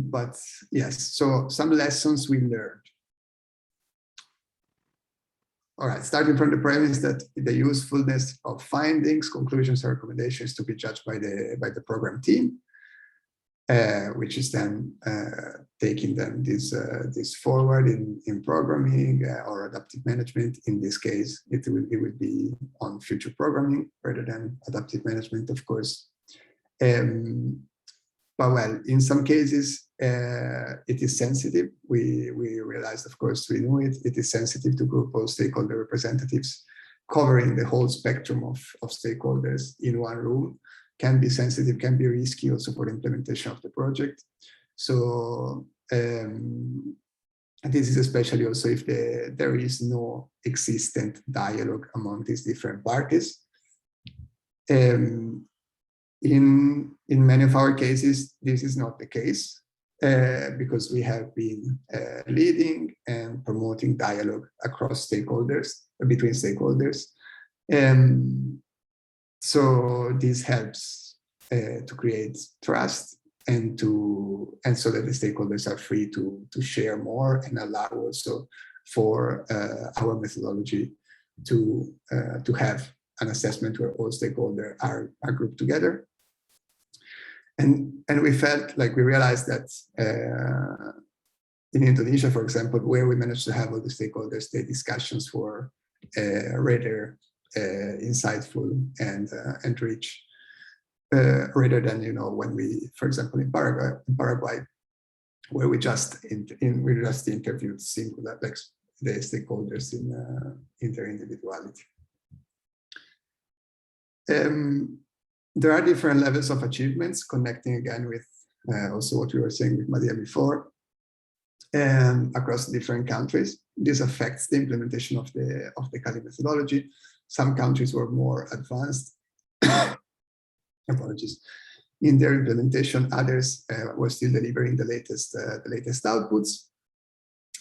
but yes. So some lessons we learned. All right, starting from the premise that the usefulness of findings, conclusions, or recommendations to be judged by the program team, which is then taking them this forward in programming or adaptive management. In this case, it would be on future programming rather than adaptive management, of course. But well, in some cases, it is sensitive. We realized, of course, we knew it. It is sensitive to group of stakeholder representatives. Covering the whole spectrum of stakeholders in one room can be sensitive, can be risky also for the implementation of the project. So this is especially also if there is no existent dialogue among these different parties. In many of our cases, this is not the case because we have been leading and promoting dialogue across stakeholders, between stakeholders. So this helps to create trust and so that the stakeholders are free to share more and allow also for our methodology to have an assessment where all stakeholders are grouped together. And we felt like we realized that in Indonesia, for example, where we managed to have all the stakeholders, the discussions were rather insightful and rich, rather than when we, for example, in Paraguay, where we just interviewed singular the stakeholders in their individuality. There are different levels of achievements, connecting again with also what we were saying with Maria before, across different countries. This affects the implementation of the CALI methodology. Some countries were more advanced, apologies, in their implementation. Others were still delivering the latest outputs.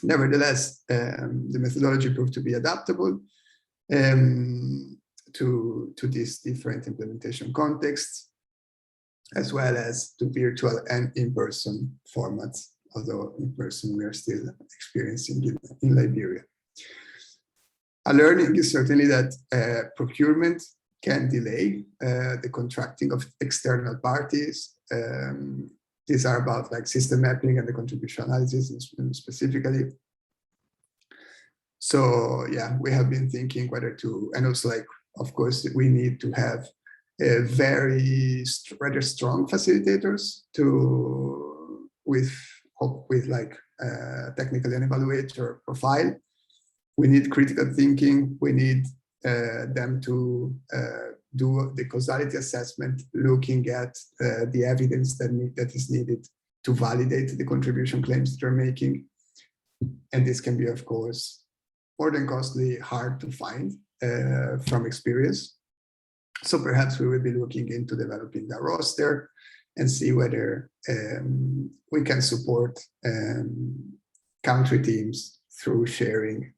Nevertheless, the methodology proved to be adaptable to these different implementation contexts, as well as to virtual and in-person formats, although in person we are still experiencing it in Liberia. A learning is certainly that procurement can delay the contracting of external parties. These are about like system mapping and the contribution analysis specifically. So yeah, we have been thinking whether to, and also like, of course, we need to have rather strong facilitators with like technical and evaluator profile. We need critical thinking. We need them to do the causality assessment, looking at the evidence that is needed to validate the contribution claims that you're making. And this can be, of course, more than costly, hard to find from experience. So perhaps we will be looking into developing a roster and see whether we can support country teams through sharing,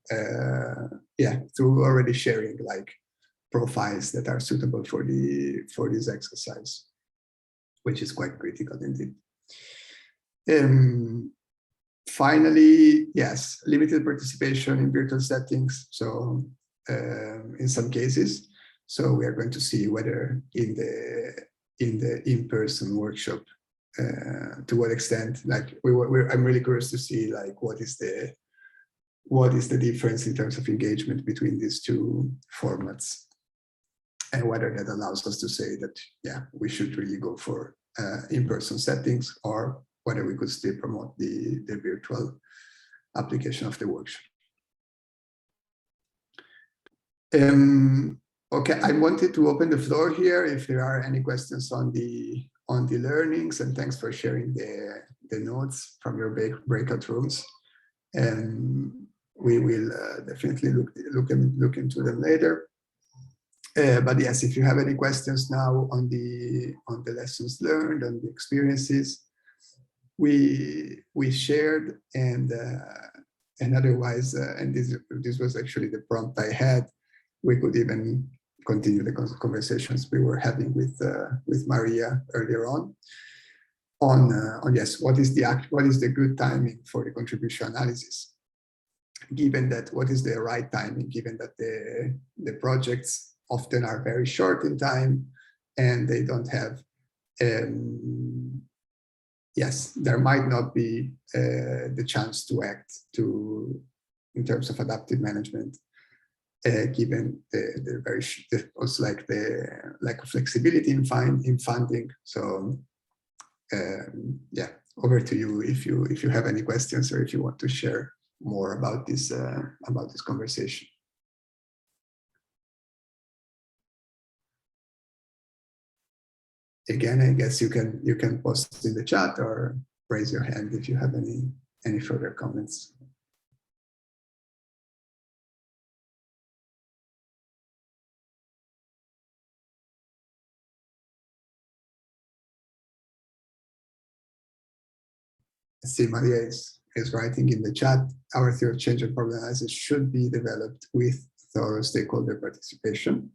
through already sharing like profiles that are suitable for this exercise, which is quite critical indeed. Finally, yes, limited participation in virtual settings. So in some cases, so we are going to see whether in the in-person workshop, to what extent, like I'm really curious to see like what is the difference in terms of engagement between these two formats, and whether that allows us to say that, yeah, we should really go for in-person settings, or whether we could still promote the virtual application of the workshop. Okay, I wanted to open the floor here if there are any questions on the learnings, and thanks for sharing the notes from your breakout rooms. We will definitely look into them later. But yes, if you have any questions now on the lessons learned, on the experiences we shared, and otherwise, and this was actually the prompt I had, we could even continue the conversations we were having with Maria earlier on yes, what is the good timing for the contribution analysis, given that what is the right timing, given that the projects often are very short in time and they don't have yes, there might not be the chance to act in terms of adaptive management, given also like the lack of flexibility in funding. So yeah, over to you if you have any questions, or if you want to share more about this conversation. Again, I guess you can post in the chat or raise your hand if you have any further comments. I see Maria is writing in the chat, our theory of change and problem analysis should be developed with thorough stakeholder participation.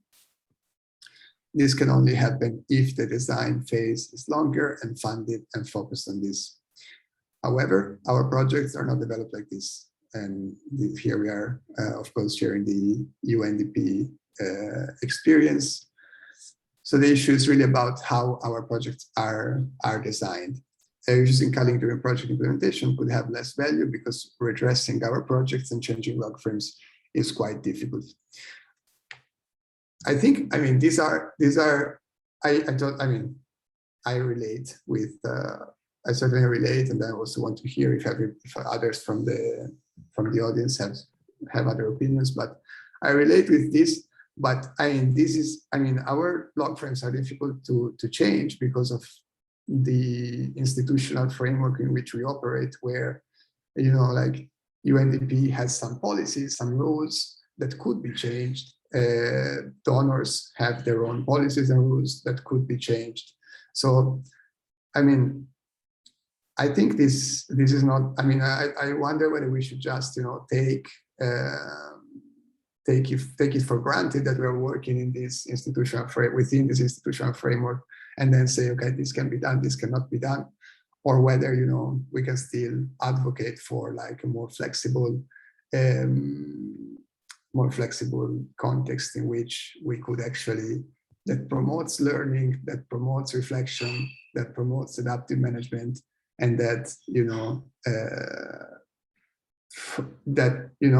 This can only happen if the design phase is longer and funded and focused on this. However, our projects are not developed like this. And here we are, of course, sharing the UNDP experience. So the issue is really about how our projects are designed. Using CALI during project implementation could have less value because redressing our projects and changing log frames is quite difficult. I think, I mean, I relate with, I certainly relate, and I also want to hear if others from the audience have other opinions, but I relate with this. But our log frames are difficult to change because of the institutional framework in which we operate, where, like UNDP has some policies, some rules that could be changed. Donors have their own policies and rules that could be changed. So, I think this is not, I wonder whether we should just, take it for granted that we're working in this institutional within this institutional framework, and then say, okay, this can be done, this cannot be done, or whether, we can still advocate for like a more flexible context in which we could actually, that promotes learning, that promotes reflection, that promotes adaptive management, and that,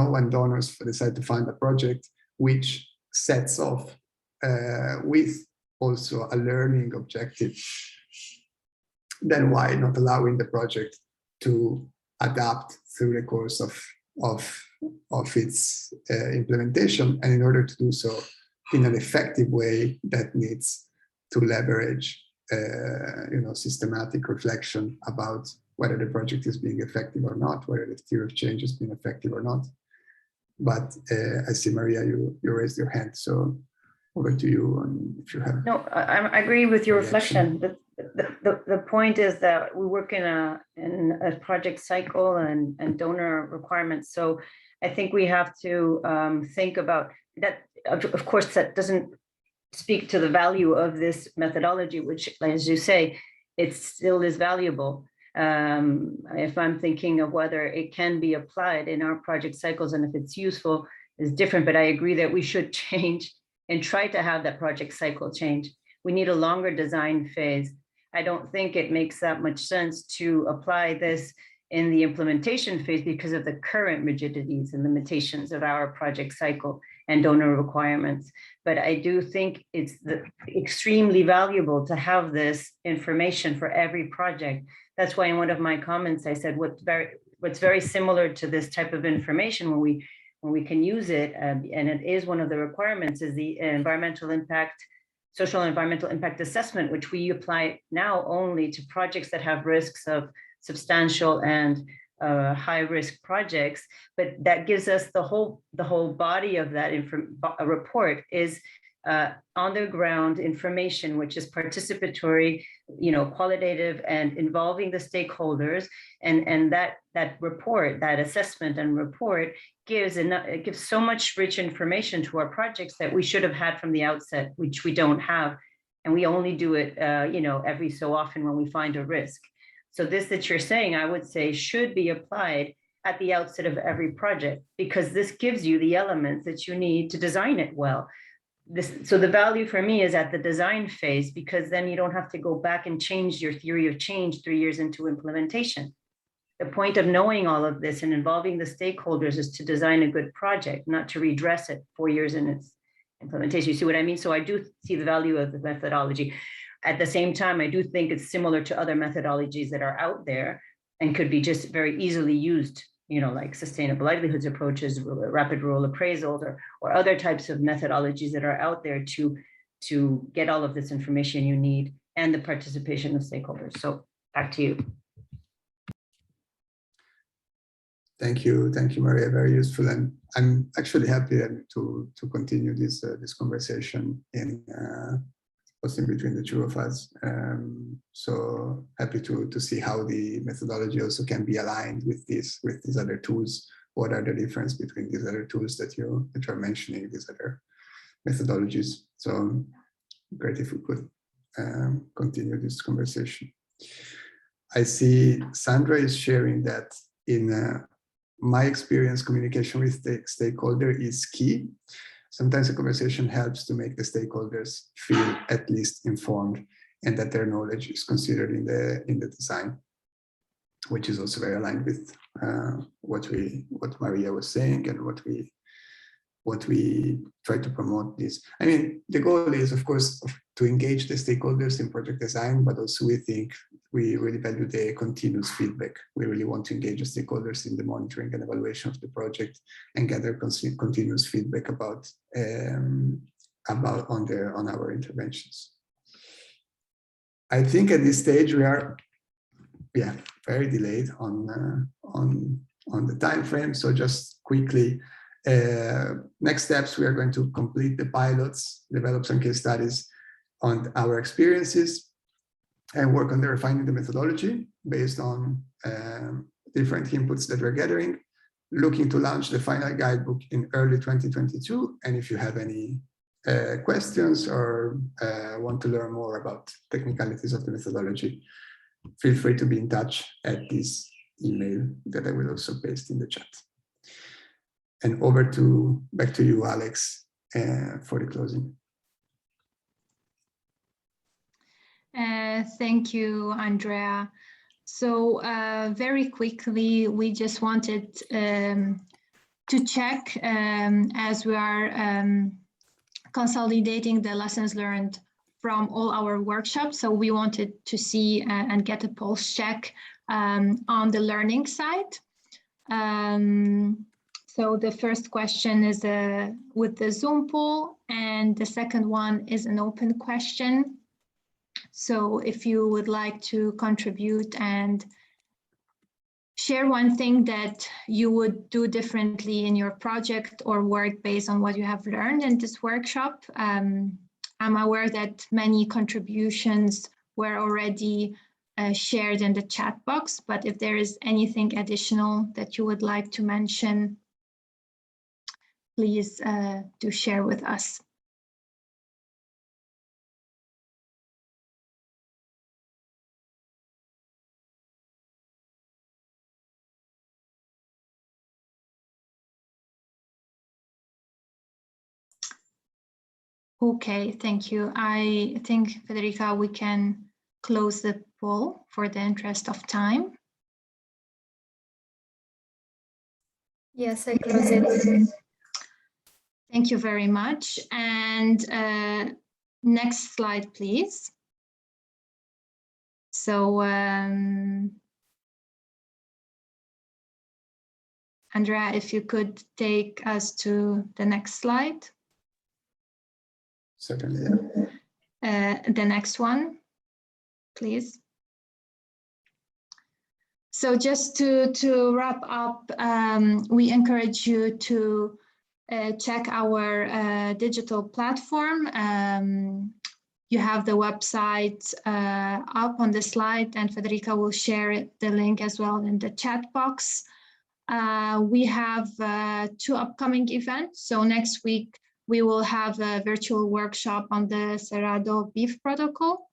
when donors decide to fund a project which sets off with also a learning objective, then why not allowing the project to adapt through the course of its implementation, and in order to do so in an effective way, that needs to leverage systematic reflection about whether the project is being effective or not, whether the theory of change has been effective or not. But I see, Maria, you raised your hand, so over to you if you have. No, I agree with your reflection. The point is that we work in a project cycle and donor requirements. So I think we have to think about that. Of course, that doesn't speak to the value of this methodology, which, as you say, it still is valuable. If I'm thinking of whether it can be applied in our project cycles and if it's useful is different, but I agree that we should change and try to have that project cycle change. We need a longer design phase. I don't think it makes that much sense to apply this in the implementation phase because of the current rigidities and limitations of our project cycle and donor requirements. But I do think it's extremely valuable to have this information for every project. That's why in one of my comments, I said what's very similar to this type of information when we can use it, and it is one of the requirements, is the social and environmental impact assessment, which we apply now only to projects that have risks of substantial and high risk projects, but that gives us the whole body of that report is on the ground information, which is participatory, qualitative and involving the stakeholders, and that report, that assessment and report gives so much rich information to our projects that we should have had from the outset, which we don't have, and we only do it every so often when we find a risk. So this that you're saying, I would say, should be applied at the outset of every project, because this gives you the elements that you need to design it well. So the value for me is at the design phase, because then you don't have to go back and change your theory of change 3 years into implementation. The point of knowing all of this and involving the stakeholders is to design a good project, not to redress it 4 years in its implementation. You see what I mean? So I do see the value of the methodology. At the same time, I do think it's similar to other methodologies that are out there and could be just very easily used, like sustainable livelihoods approaches, rapid rural appraisals, or other types of methodologies that are out there to get all of this information you need and the participation of stakeholders. So back to you. Thank you, Maria. Very useful, and I'm actually happy to continue this conversation in between the two of us. So happy to see how the methodology also can be aligned with these other tools. What are the difference between these other tools that you are mentioning, these other methodologies? So great if we could continue this conversation. I see Sandra is sharing that in my experience, communication with the stakeholder is key. Sometimes a conversation helps to make the stakeholders feel at least informed and that their knowledge is considered in the design, which is also very aligned with what Maria was saying and what we try to promote this. I mean, the goal is, of course, to engage the stakeholders in project design, but also we think we really value the continuous feedback. We really want to engage the stakeholders in the monitoring and evaluation of the project and gather continuous feedback about our interventions. I think at this stage we are, very delayed on the time frame. So just quickly, next steps, we are going to complete the pilots, develop some case studies on our experiences, and work on refining the methodology based on different inputs that we're gathering, looking to launch the final guidebook in early 2022. And if you have any questions or want to learn more about technicalities of the methodology, feel free to be in touch at this email that I will also paste in the chat. And back to you, Alex, for the closing. Thank you, Andrea. So very quickly, we just wanted to check as we are consolidating the lessons learned from all our workshops. So we wanted to see and get a pulse check on the learning side. So the first question is with the Zoom poll, and the second one is an open question. So if you would like to contribute and share one thing that you would do differently in your project or work based on what you have learned in this workshop. I'm aware that many contributions were already shared in the chat box, but if there is anything additional that you would like to mention, please do share with us. Okay, thank you. I think, Federica, we can close the poll for the interest of time. Yes, I close it. Thank you very much. And next slide, please. So, Andrea, if you could take us to the next slide. Certainly, yeah. The next one, please. So just to wrap up, we encourage you to check our digital platform. You have the website up on the slide, and Federica will share the link as well in the chat box. We have 2 upcoming events. So next week, we will have a virtual workshop on the Cerrado beef protocol.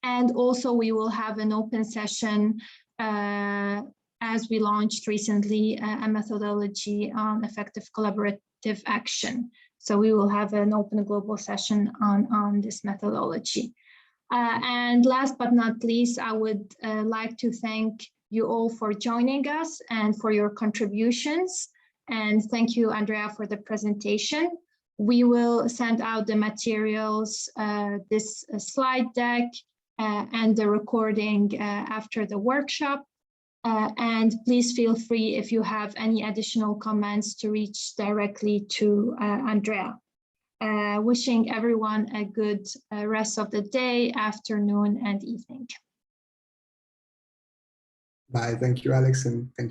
And also we will have an open session as we launched recently a methodology on effective collaborative action. So we will have an open global session on this methodology. And last but not least, I would like to thank you all for joining us and for your contributions. And thank you, Andrea, for the presentation. We will send out the materials, this slide deck, and the recording after the workshop. And please feel free, if you have any additional comments, to reach directly to Andrea. Wishing everyone a good rest of the day, afternoon, and evening. Bye. Thank you, Alex, and thank you.